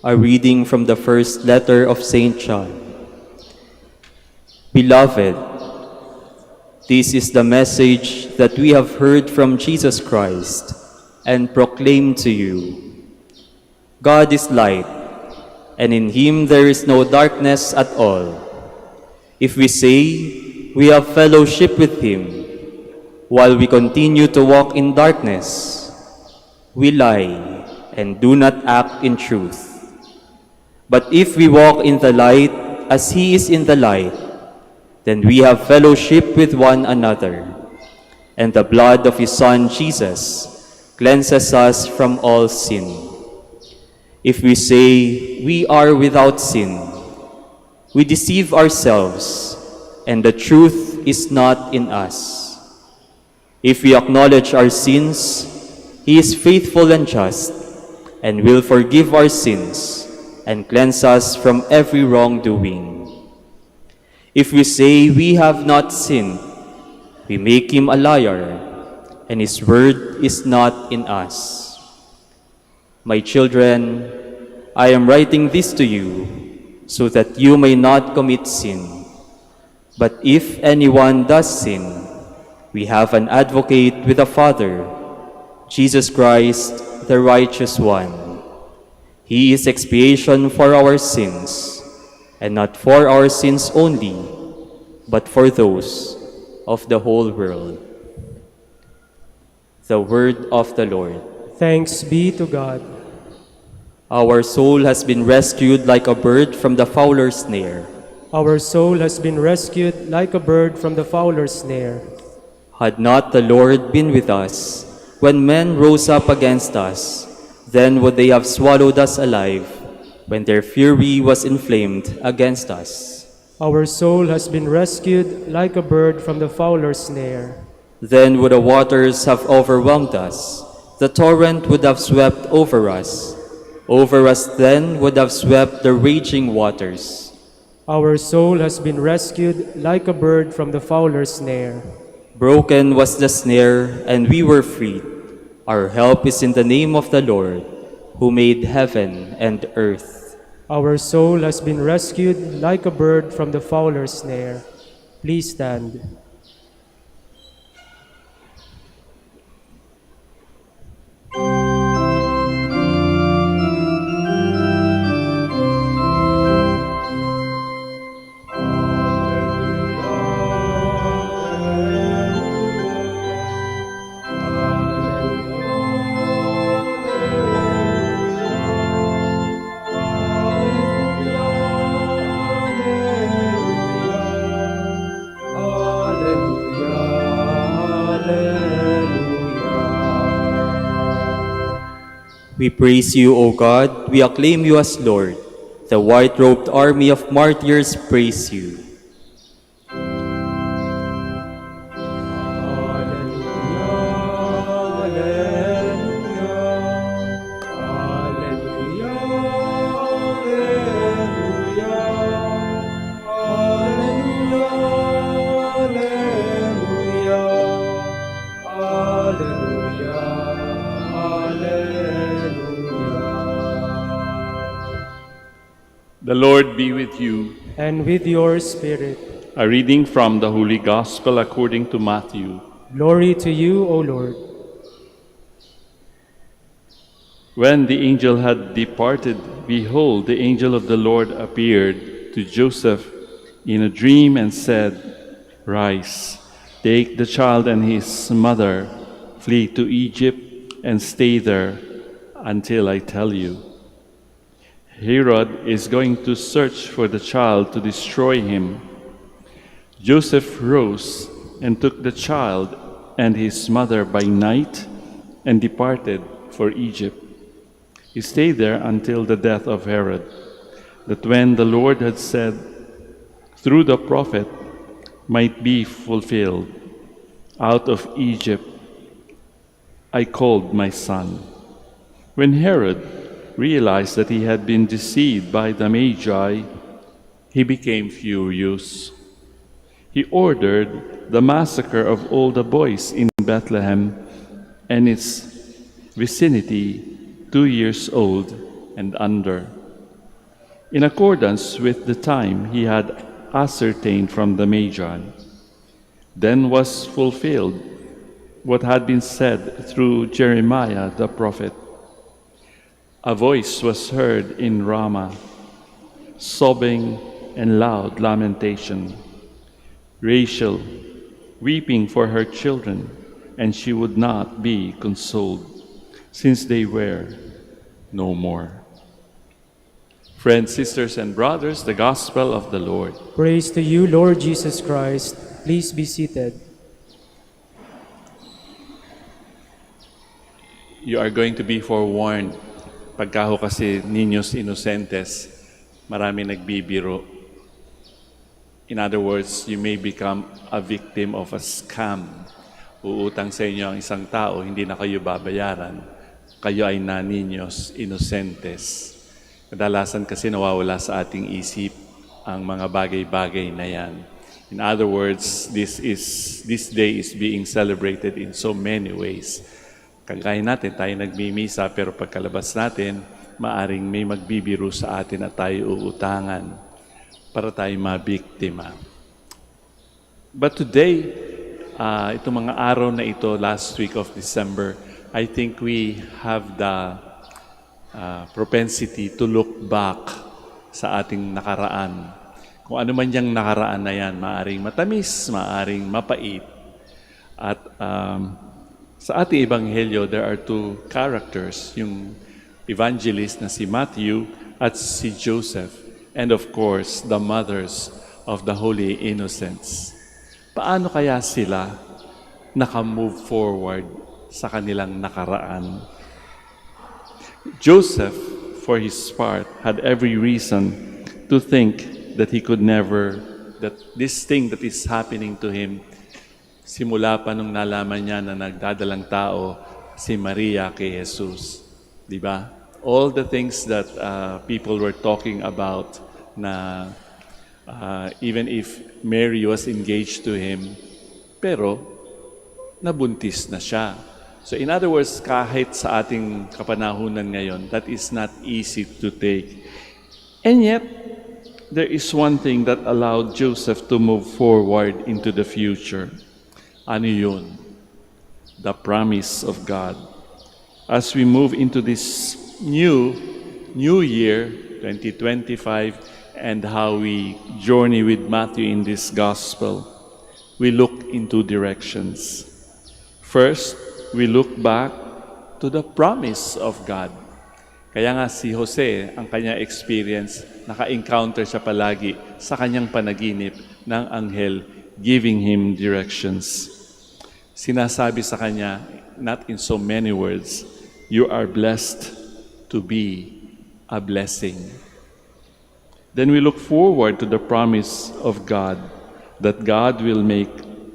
A reading from the first letter of St. John. Beloved, this is the message that we have heard from Jesus Christ and proclaim to you. God is light, and in him there is no darkness at all. If we say we have fellowship with him, while we continue to walk in darkness, we lie and do not act in truth. But if we walk in the light as he is in the light, then we have fellowship with one another, and the blood of his Son Jesus cleanses us from all sin. If we say we are without sin, we deceive ourselves, and the truth is not in us. If we acknowledge our sins, he is faithful and just, and will forgive our sins and cleanse us from every wrongdoing. If we say we have not sinned, we make him a liar, and his word is not in us. My children, I am writing this to you so that you may not commit sin. But if anyone does sin, we have an advocate with the Father, Jesus Christ, the righteous one. He is expiation for our sins, and not for our sins only, but for those of the whole world. The word of the Lord. Thanks be to God. Our soul has been rescued like a bird from the fowler's snare. Our soul has been rescued like a bird from the fowler's snare. Had not the Lord been with us when men rose up against us, then would they have swallowed us alive when their fury was inflamed against us. Our soul has been rescued like a bird from the fowler's snare. Then would the waters have overwhelmed us, the torrent would have swept over us. Over us then would have swept the raging waters. Our soul has been rescued like a bird from the fowler's snare. Broken was the snare, and we were freed. Our help is in the name of the Lord, who made heaven and earth. Our soul has been rescued like a bird from the fowler's snare. Please stand. We praise you, O God. We acclaim you as Lord. The white-robed army of martyrs praise you. The Lord be with you. And with your spirit. A reading from the Holy Gospel according to Matthew. Glory to you, O Lord. When the angel had departed, behold, the angel of the Lord appeared to Joseph in a dream and said, Rise, take the child and his mother, flee to Egypt and stay there until I tell you. Herod is going to search for the child to destroy him. Joseph rose and took the child and his mother by night and departed for Egypt. He stayed there until the death of Herod, that when the Lord had said through the prophet might be fulfilled, Out of Egypt I called my son. When Herod realized that he had been deceived by the Magi, he became furious. He ordered the massacre of all the boys in Bethlehem and its vicinity, 2 years old and under, in accordance with the time he had ascertained from the Magi. Then was fulfilled what had been said through Jeremiah the prophet. A voice was heard in Ramah, sobbing and loud lamentation, Rachel weeping for her children, and she would not be consoled, since they were no more. Friends, sisters, and brothers, the Gospel of the Lord. Praise to you, Lord Jesus Christ. Please be seated. You are going to be forewarned. Pagka ho kasi niños inocentes, marami nagbibiro. In other words, you may become a victim of a scam. Uutang sa inyo ang isang tao, hindi na kayo babayaran. Kayo ay na niños inocentes. Kadalasan kasi nawawala sa ating isip ang mga bagay-bagay na yan. In other words, this day is being celebrated in so many ways. Kagaya natin, tayo nagmimisa, pero pagkalabas natin, maaring may magbibiro sa atin at tayo uutangan para tayo mabiktima. But today, itong mga araw na ito, last week of December, I think we have the propensity to look back sa ating nakaraan. Kung ano man yung nakaraan na yan, maaring matamis, maaring mapait. At sa ating ebanghelyo, there are two characters, yung evangelist na si Matthew at si Joseph, and of course, the mothers of the Holy Innocents. Paano kaya sila naka-move forward sa kanilang nakaraan? Joseph, for his part, had every reason to think that he could never, that this thing that is happening to him, simula pa nung nalaman niya na nagdadalang tao si Maria kay Jesus. Di ba? All the things that people were talking about na even if Mary was engaged to him, pero nabuntis na siya. So in other words, kahit sa ating kapanahunan ngayon, that is not easy to take. And yet, there is one thing that allowed Joseph to move forward into the future. Ano yun? The promise of God. As we move into this new year, 2025, and how we journey with Matthew in this gospel, we look in two directions. First, we look back to the promise of God. Kaya nga si Jose, ang kanya experience, naka-encounter siya palagi sa kanyang panaginip ng anghel giving him directions. Sinasabi sa kanya, not in so many words, you are blessed to be a blessing. Then we look forward to the promise of God that God will make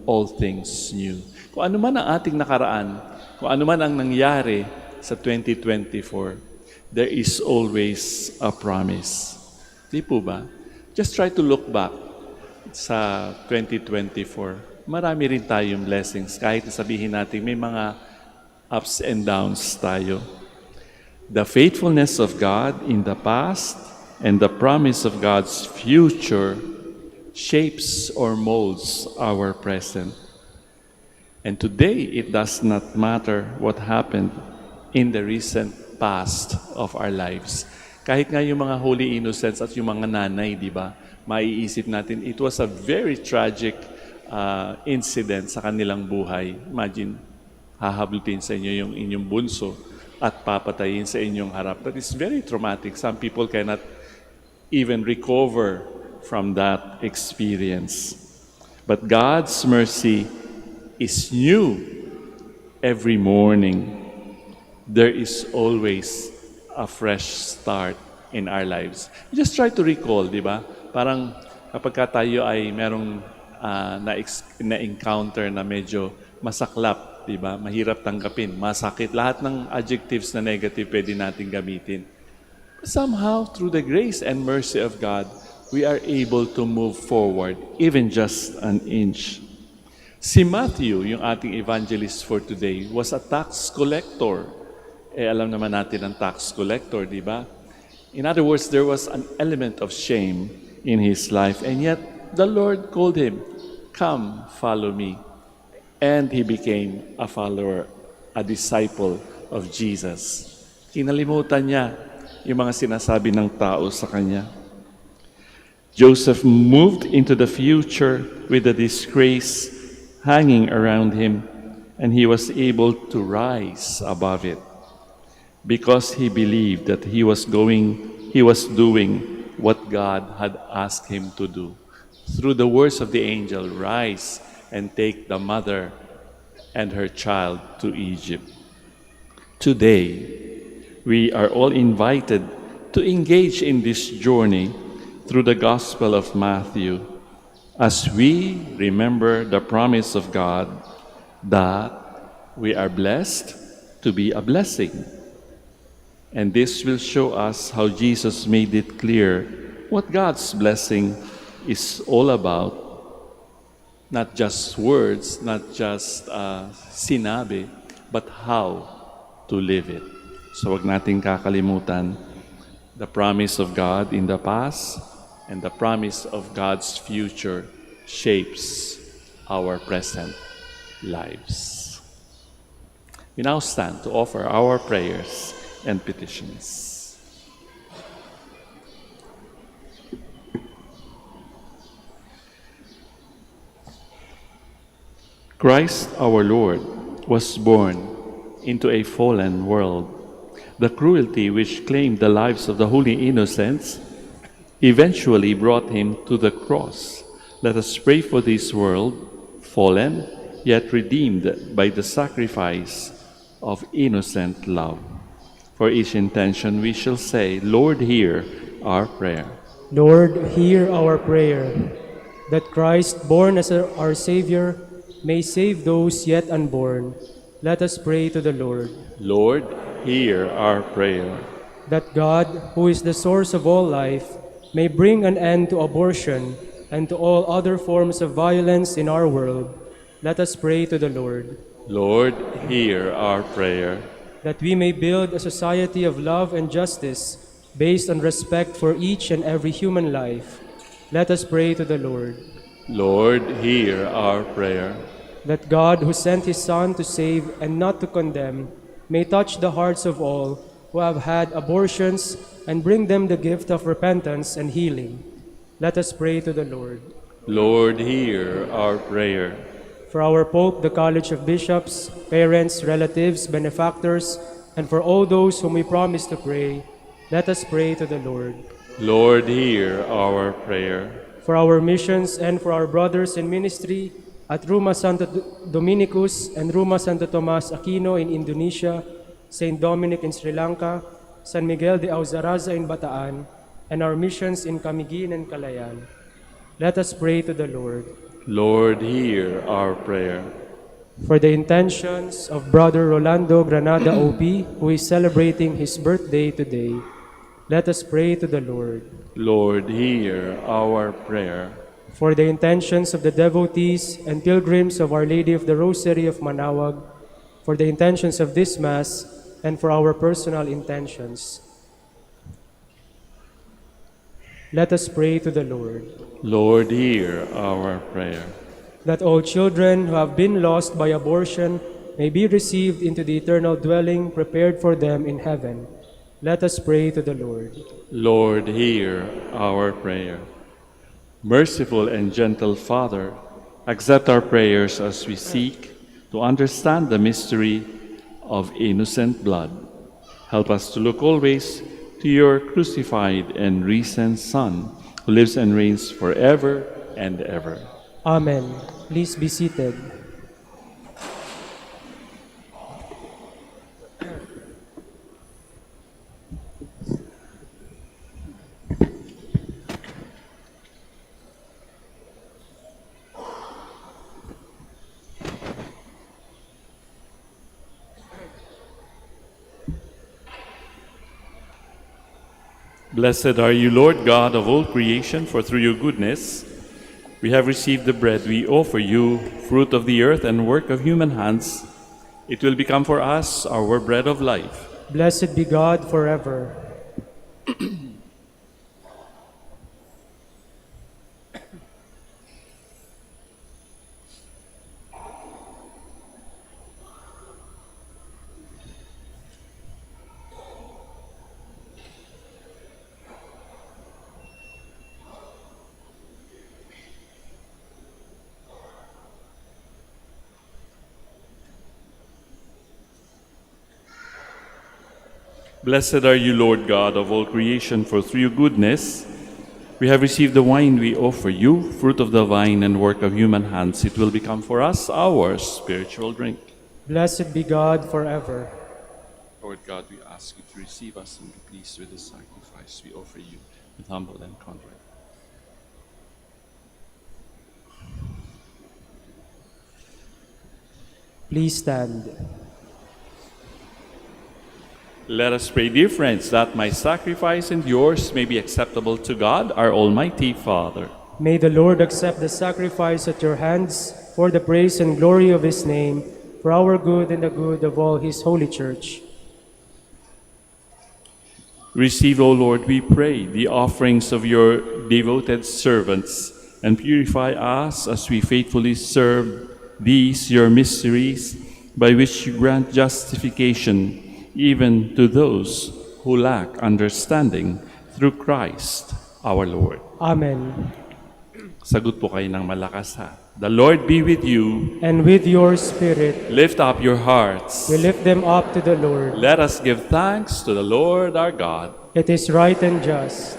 all things new. Kung ano man ang ating nakaraan, kung ano man ang nangyari sa 2024, there is always a promise. Di po ba? Just try to look back sa 2024. Marami rin tayong blessings. Kahit sabihin natin may mga ups and downs tayo. The faithfulness of God in the past and the promise of God's future shapes or molds our present. And today, it does not matter what happened in the recent past of our lives. Kahit nga yung mga holy innocents at yung mga nanay, di ba? Maiisip natin, it was a very tragic incident sa kanilang buhay. Imagine, hahablutin sa inyo yung inyong bunso at papatayin sa inyong harap. That is very traumatic. Some people cannot even recover from that experience. But God's mercy is new every morning. There is always a fresh start in our lives. Just try to recall, di ba? Parang kapag tayo ay merong na-encounter na medyo masaklap, di ba? Mahirap tanggapin, masakit. Lahat ng adjectives na negative pwede natin gamitin. Somehow, through the grace and mercy of God, we are able to move forward, even just an inch. Si Matthew, yung ating evangelist for today, was a tax collector. Alam naman natin ang tax collector, di ba? In other words, there was an element of shame in his life, and yet the Lord called him, "Come, follow me." And he became a follower, a disciple of Jesus. Kinalimutan niya yung mga sinasabi ng tao sa kanya. Joseph moved into the future with the disgrace hanging around him, and he was able to rise above it because he believed that he was doing what God had asked him to do. Through the words of the angel, rise and take the mother and her child to Egypt. Today, we are all invited to engage in this journey through the Gospel of Matthew as we remember the promise of God that we are blessed to be a blessing. And this will show us how Jesus made it clear what God's blessing is all about. Not just words, not just sinabi, but how to live it. So wag nating kakalimutan the promise of God in the past and the promise of God's future shapes our present lives. We now stand to offer our prayers and petitions. Christ our Lord was born into a fallen world. The cruelty which claimed the lives of the holy innocents eventually brought him to the cross. Let us pray for this world, fallen yet redeemed by the sacrifice of innocent love. For each intention we shall say, Lord, hear our prayer. Lord, hear our prayer, that Christ, born as our Savior, may save those yet unborn. Let us pray to the Lord. Lord, hear our prayer. That God, who is the source of all life, may bring an end to abortion and to all other forms of violence in our world. Let us pray to the Lord. Lord, hear our prayer. That we may build a society of love and justice based on respect for each and every human life. Let us pray to the Lord. Lord, hear our prayer. That God, who sent His Son to save and not to condemn, may touch the hearts of all who have had abortions and bring them the gift of repentance and healing. Let us pray to the Lord. Lord, hear our prayer. For our Pope, the College of Bishops, parents, relatives, benefactors, and for all those whom we promise to pray, let us pray to the Lord. Lord, hear our prayer. For our missions and for our brothers in ministry at Ruma Santo Dominicus and Ruma Santo Tomas Aquino in Indonesia, St. Dominic in Sri Lanka, San Miguel de Auzaraza in Bataan, and our missions in Camiguin and Calayan. Let us pray to the Lord. Lord, hear our prayer. For the intentions of Brother Rolando Granada OP, who is celebrating his birthday today, let us pray to the Lord. Lord, hear our prayer. For the intentions of the devotees and pilgrims of Our Lady of the Rosary of Manaoag, for the intentions of this Mass, and for our personal intentions. Let us pray to the Lord. Lord, hear our prayer. That all children who have been lost by abortion may be received into the eternal dwelling prepared for them in heaven. Let us pray to the Lord. Lord, hear our prayer. Merciful and gentle Father, accept our prayers as we seek to understand the mystery of innocent blood. Help us to look always to your crucified and risen Son, who lives and reigns forever and ever. Amen. Please be seated. Blessed are you, Lord God of all creation, for through your goodness we have received the bread we offer you, fruit of the earth and work of human hands. It will become for us our bread of life. Blessed be God forever. Blessed are you, Lord God of all creation, for through your goodness we have received the wine we offer you, fruit of the vine and work of human hands. It will become for us our spiritual drink. Blessed be God forever. Lord God, we ask you to receive us and be pleased with the sacrifice we offer you with humble and contrite. Please stand. Let us pray, dear friends, that my sacrifice and yours may be acceptable to God, our Almighty Father. May the Lord accept the sacrifice at your hands for the praise and glory of his name, for our good and the good of all his holy church. Receive, O Lord, we pray, the offerings of your devoted servants, and purify us as we faithfully serve these your mysteries, by which you grant justification even to those who lack understanding, through Christ our Lord. Amen. Sagot po kayo ng malakas, ha. The Lord be with you. And with your spirit, Lift up your hearts. we lift them up to the Lord. Let us give thanks to the Lord our God. It is right and just.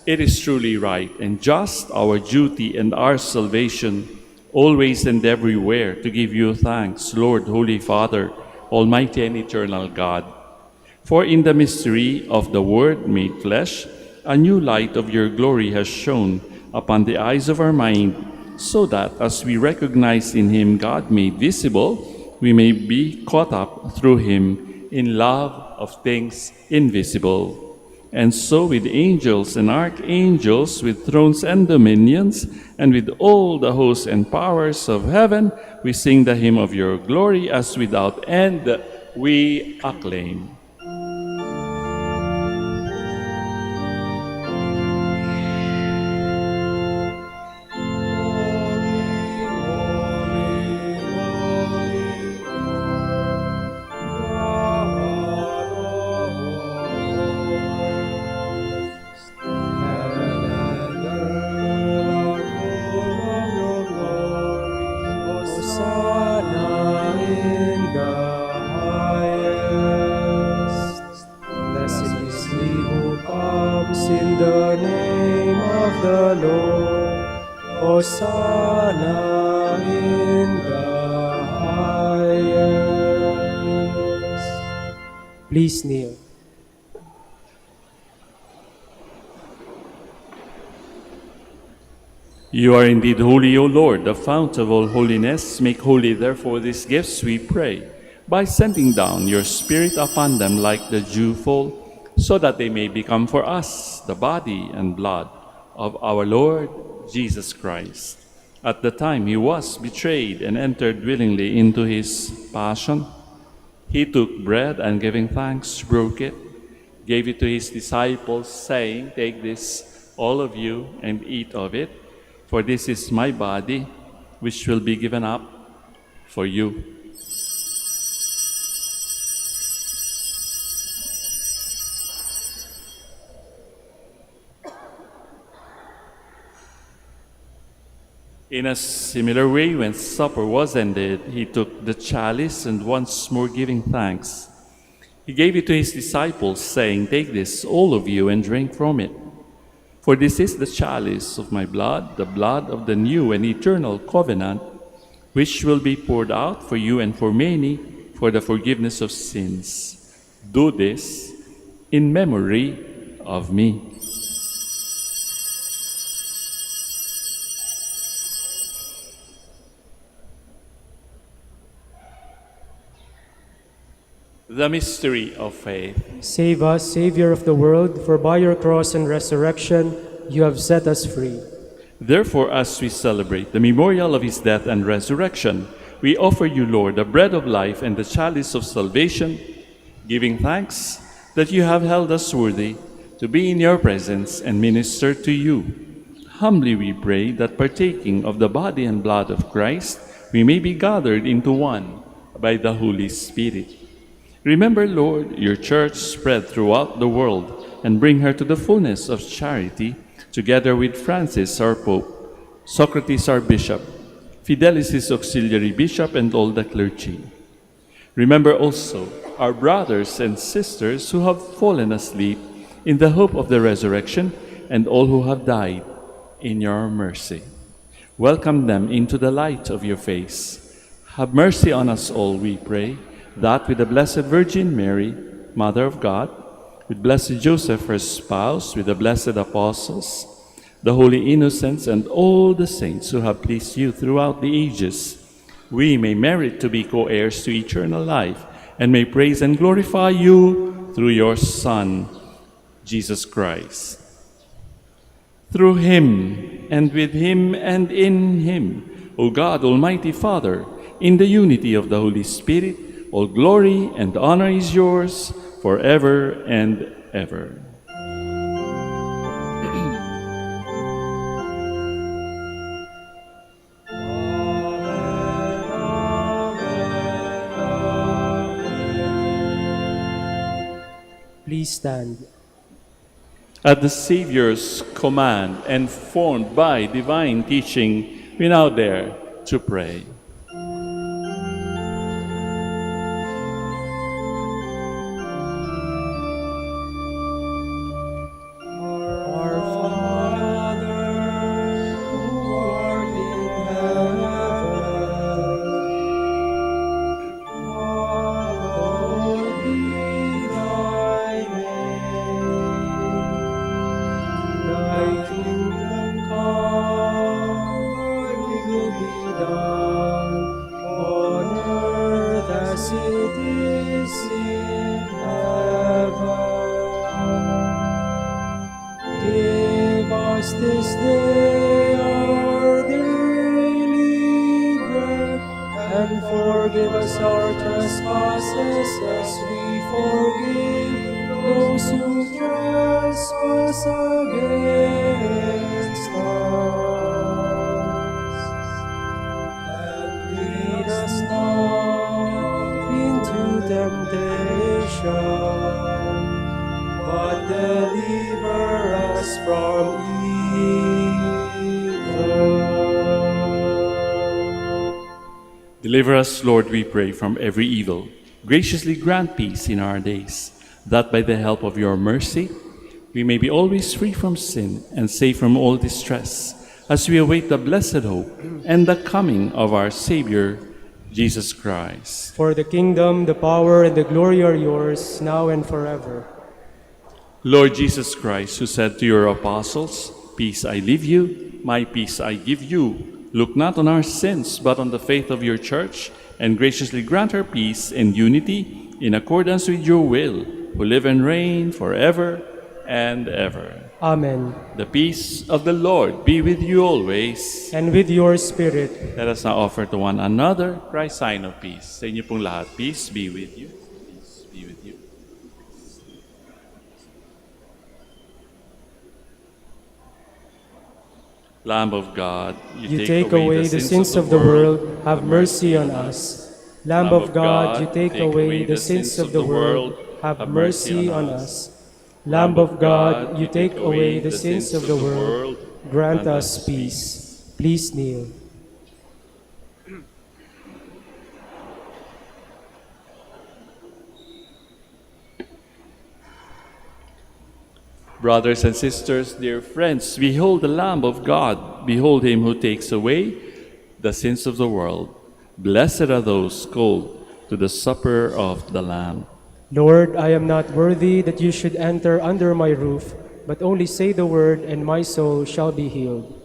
It is truly right and just, our duty and our salvation, always and everywhere to give you thanks, Lord, Holy Father, Almighty and eternal God. For in the mystery of the Word made flesh, a new light of your glory has shone upon the eyes of our mind, so that as we recognize in him God made visible, we may be caught up through him in love of things invisible. And so with angels and archangels, with thrones and dominions, and with all the hosts and powers of heaven, we sing the hymn of your glory, as without end we acclaim. Hosanna in the highest. Please kneel. You are indeed holy, O Lord, the fount of all holiness. Make holy, therefore, these gifts, we pray, by sending down your Spirit upon them like the dewfall, so that they may become for us the body and blood of our Lord Jesus Christ. At the time he was betrayed and entered willingly into his passion, he took bread and giving thanks, broke it, gave it to his disciples, saying, "Take this, all of you, and eat of it, for this is my body, which will be given up for you." In a similar way, when supper was ended, he took the chalice and once more giving thanks, he gave it to his disciples, saying, "Take this, all of you, and drink from it. For this is the chalice of my blood, the blood of the new and eternal covenant, which will be poured out for you and for many for the forgiveness of sins. Do this in memory of me." The mystery of faith. Save us, Savior of the world, for by your cross and resurrection you have set us free. Therefore, as we celebrate the memorial of his death and resurrection, we offer you, Lord, the bread of life and the chalice of salvation, giving thanks that you have held us worthy to be in your presence and minister to you. Humbly we pray that partaking of the body and blood of Christ, we may be gathered into one by the Holy Spirit. Remember, Lord, your church spread throughout the world, and bring her to the fullness of charity, together with Francis, our Pope, Socrates, our Bishop, Fidelis, his auxiliary bishop, and all the clergy. Remember also our brothers and sisters who have fallen asleep in the hope of the resurrection, and all who have died in your mercy. Welcome them into the light of your face. Have mercy on us all, we pray, that with the Blessed Virgin Mary, Mother of God, with Blessed Joseph, her spouse, with the blessed apostles, the holy innocents, and all the saints who have pleased you throughout the ages, we may merit to be co-heirs to eternal life, and may praise and glorify you through your Son, Jesus Christ. Through him, and with him, and in him, O God, Almighty Father, in the unity of the Holy Spirit, all glory and honor is yours forever and ever. Please stand. At the Savior's command and formed by divine teaching, we now dare to pray. This day our daily bread, and forgive us our trespasses as we forgive those who trespass against us. And lead us not into temptation, but deliver us from Deliver us, Lord, we pray, from every evil. Graciously grant peace in our days, that by the help of your mercy, we may be always free from sin and safe from all distress, as we await the blessed hope and the coming of our Savior, Jesus Christ. For the kingdom, the power, and the glory are yours, now and forever. Lord Jesus Christ, who said to your apostles, Peace I leave you, my peace I give you. Look not on our sins, but on the faith of your church, and graciously grant her peace and unity in accordance with your will, who live and reign forever and ever. Amen. The peace of the Lord be with you always. And with your spirit. Let us now offer to one another Christ's sign of peace. Sa inyo pong lahat, peace be with you. Peace be with you. Lamb of God, You take away the sins of the world, have mercy on us. Lamb of God, you take away the sins of the world, have mercy on us. Lamb of God, you take away the sins of the world, grant us peace. Please kneel. Brothers and sisters, dear friends, behold the Lamb of God. Behold him who takes away the sins of the world. Blessed are those called to the supper of the Lamb. Lord, I am not worthy that you should enter under my roof, but only say the word, and my soul shall be healed.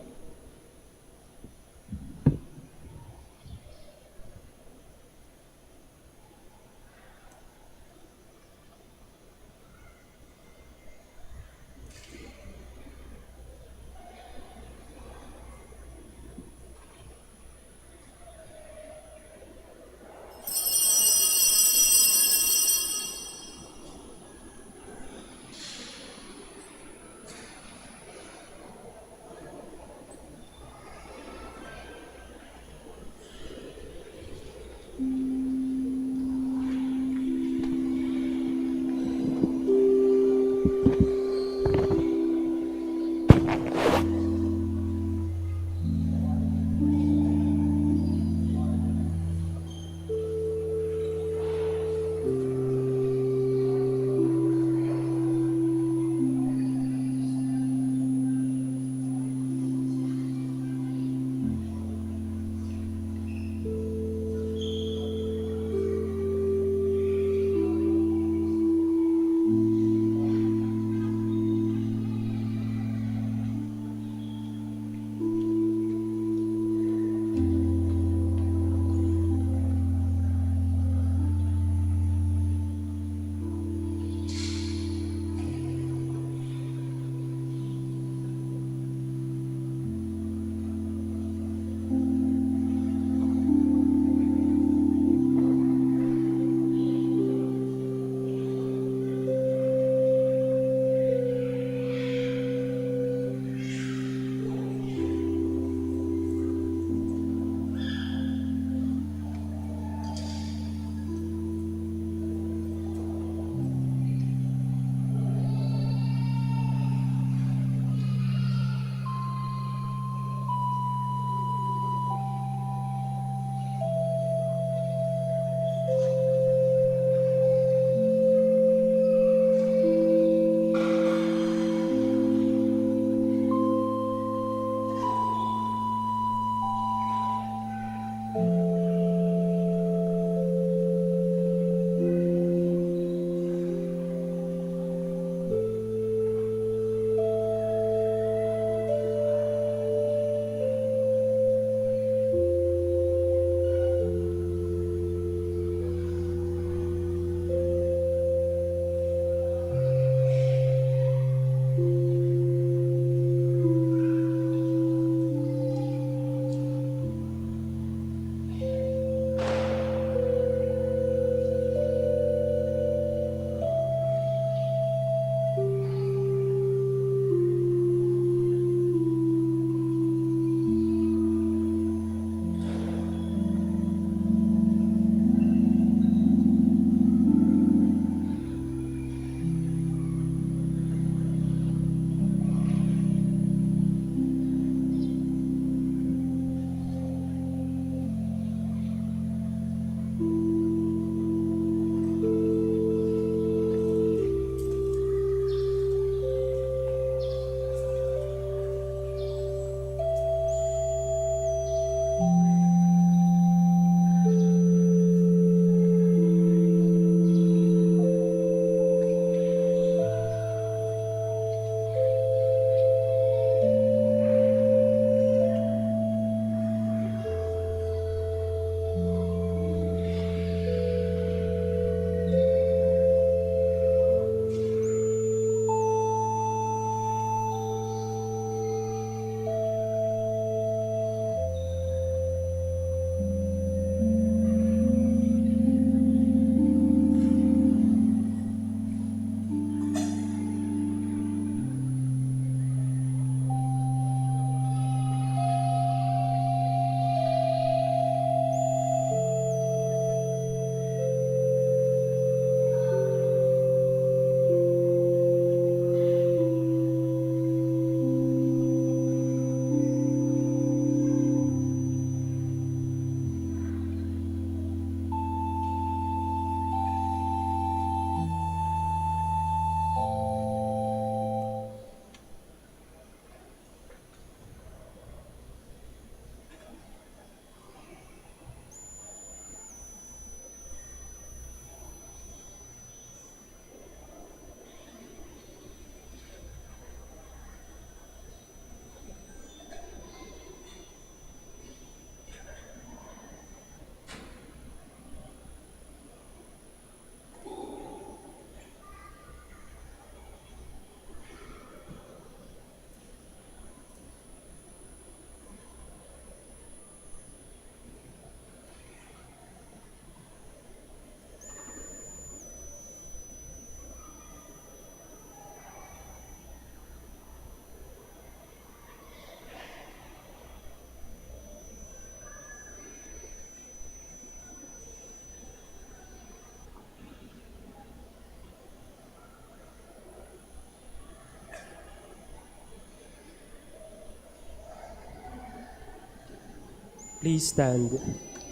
Please stand.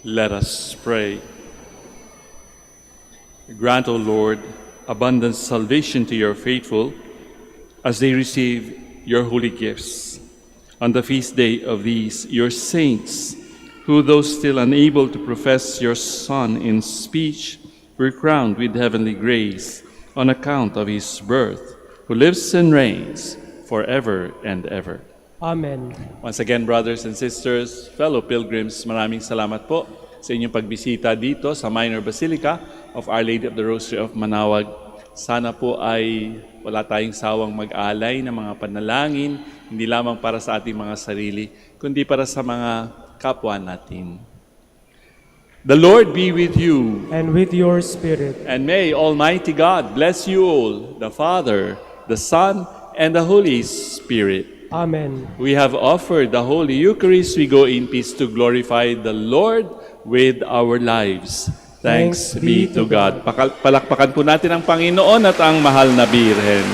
Let us pray. Grant, O Lord, abundant salvation to your faithful as they receive your holy gifts. On the feast day of these, your saints, who though still unable to profess your Son in speech, were crowned with heavenly grace on account of his birth, who lives and reigns forever and ever. Amen. Once again, brothers and sisters, fellow pilgrims, maraming salamat po sa inyong pagbisita dito sa Minor Basilica of Our Lady of the Rosary of Manaoag. Sana po ay wala tayong sawang mag-alay ng mga panalangin, hindi lamang para sa ating mga sarili, kundi para sa mga kapwa natin. The Lord be with you. And with your spirit. And may Almighty God bless you all, the Father, the Son, and the Holy Spirit. Amen. We have offered the Holy Eucharist. We go in peace to glorify the Lord with our lives. Thanks be to God. Palakpakan po natin ang Panginoon at ang mahal na Birhen.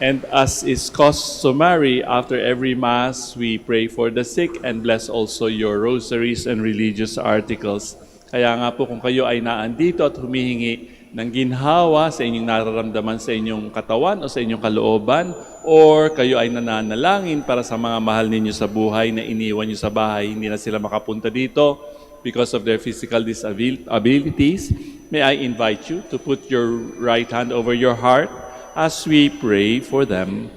And as is customary, after every Mass, we pray for the sick and bless also your rosaries and religious articles. Kaya nga po kung kayo ay naandito at humihingi ng ginhawa sa inyong nararamdaman sa inyong katawan o sa inyong kalooban, or kayo ay nananalangin para sa mga mahal ninyo sa buhay na iniwan nyo sa bahay, hindi na sila makapunta dito because of their physical disabilities, may I invite you to put your right hand over your heart as we pray for them.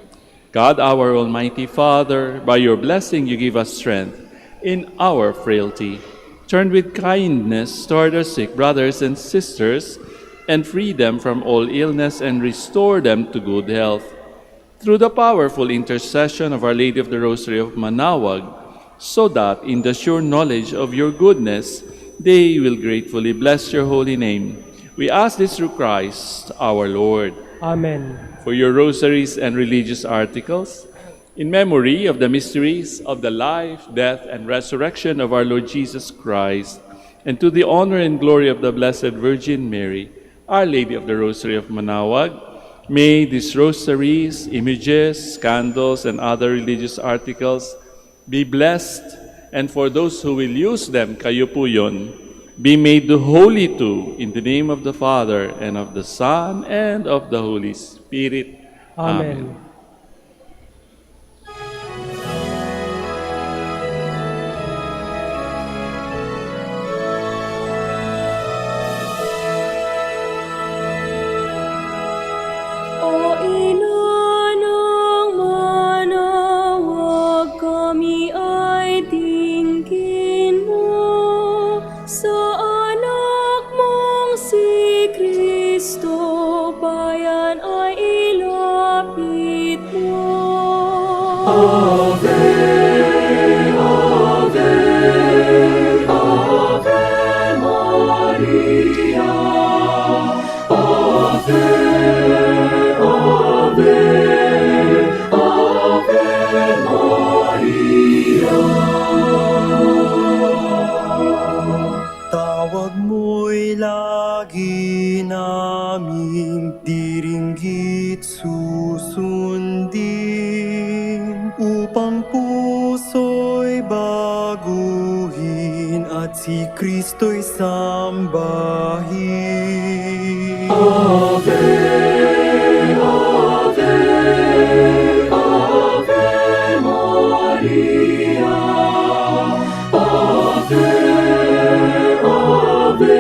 God, our Almighty Father, by your blessing you give us strength in our frailty. Turn with kindness toward our sick brothers and sisters, and free them from all illness and restore them to good health. Through the powerful intercession of Our Lady of the Rosary of Manaoag, so that in the sure knowledge of your goodness, they will gratefully bless your holy name. We ask this through Christ our Lord. Amen. For your rosaries and religious articles, in memory of the mysteries of the life, death, and resurrection of our Lord Jesus Christ, and to the honor and glory of the Blessed Virgin Mary, Our Lady of the Rosary of Manaoag, may these rosaries, images, candles, and other religious articles be blessed, and for those who will use them, kayo po yun, be made holy too, in the name of the Father, and of the Son, and of the Holy Spirit. Amen. Tawag mo'y lagi naming diringgit susundin, upang puso'y baguhin at si Kristo'y sambahin. Ave, Ave, Ave Maria, Ave, Ave,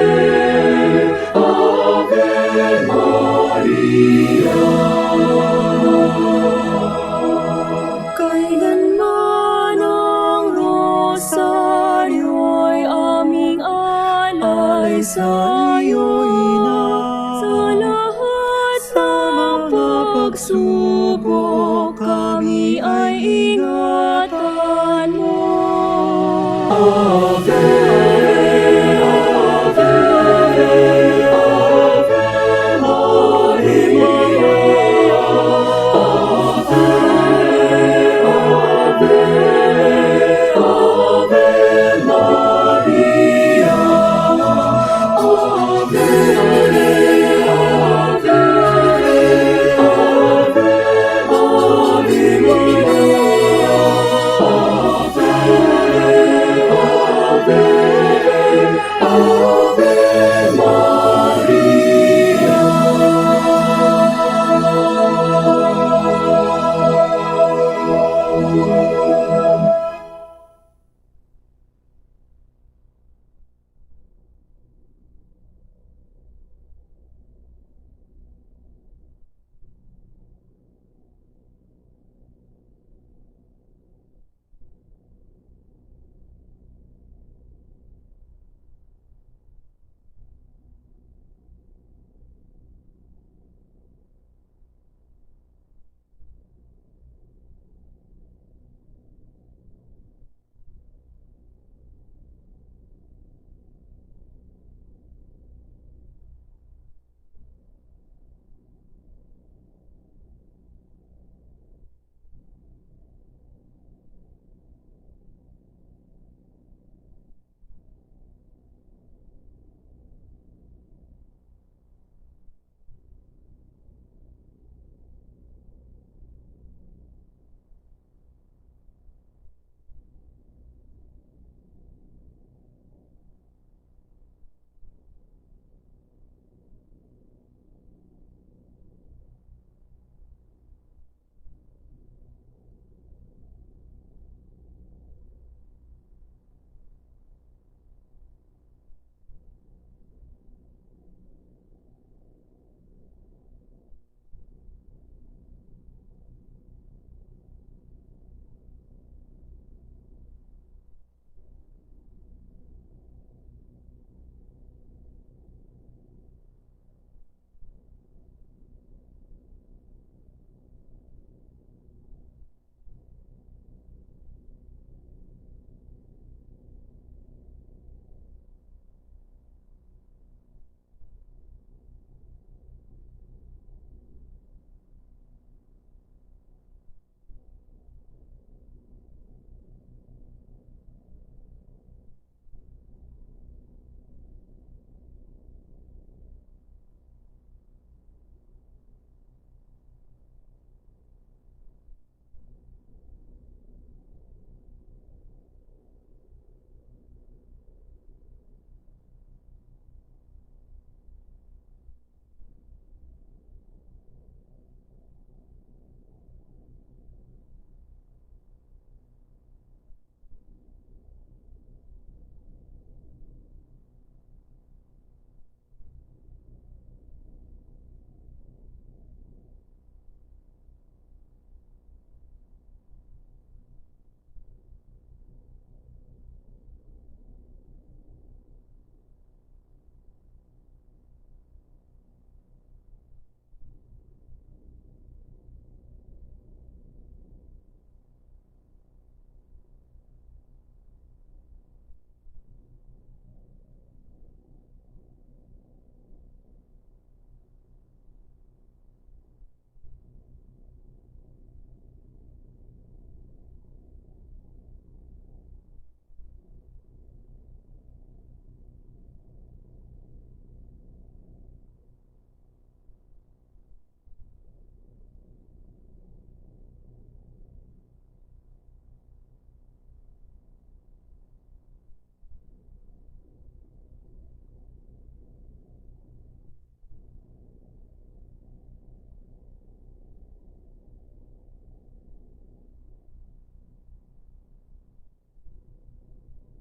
Ave Maria. Kailanman ang rosaryo'y aming alay sa iyo, Ina. Sa lahat ng pagsubok, kami ay ingatan mo. Ave,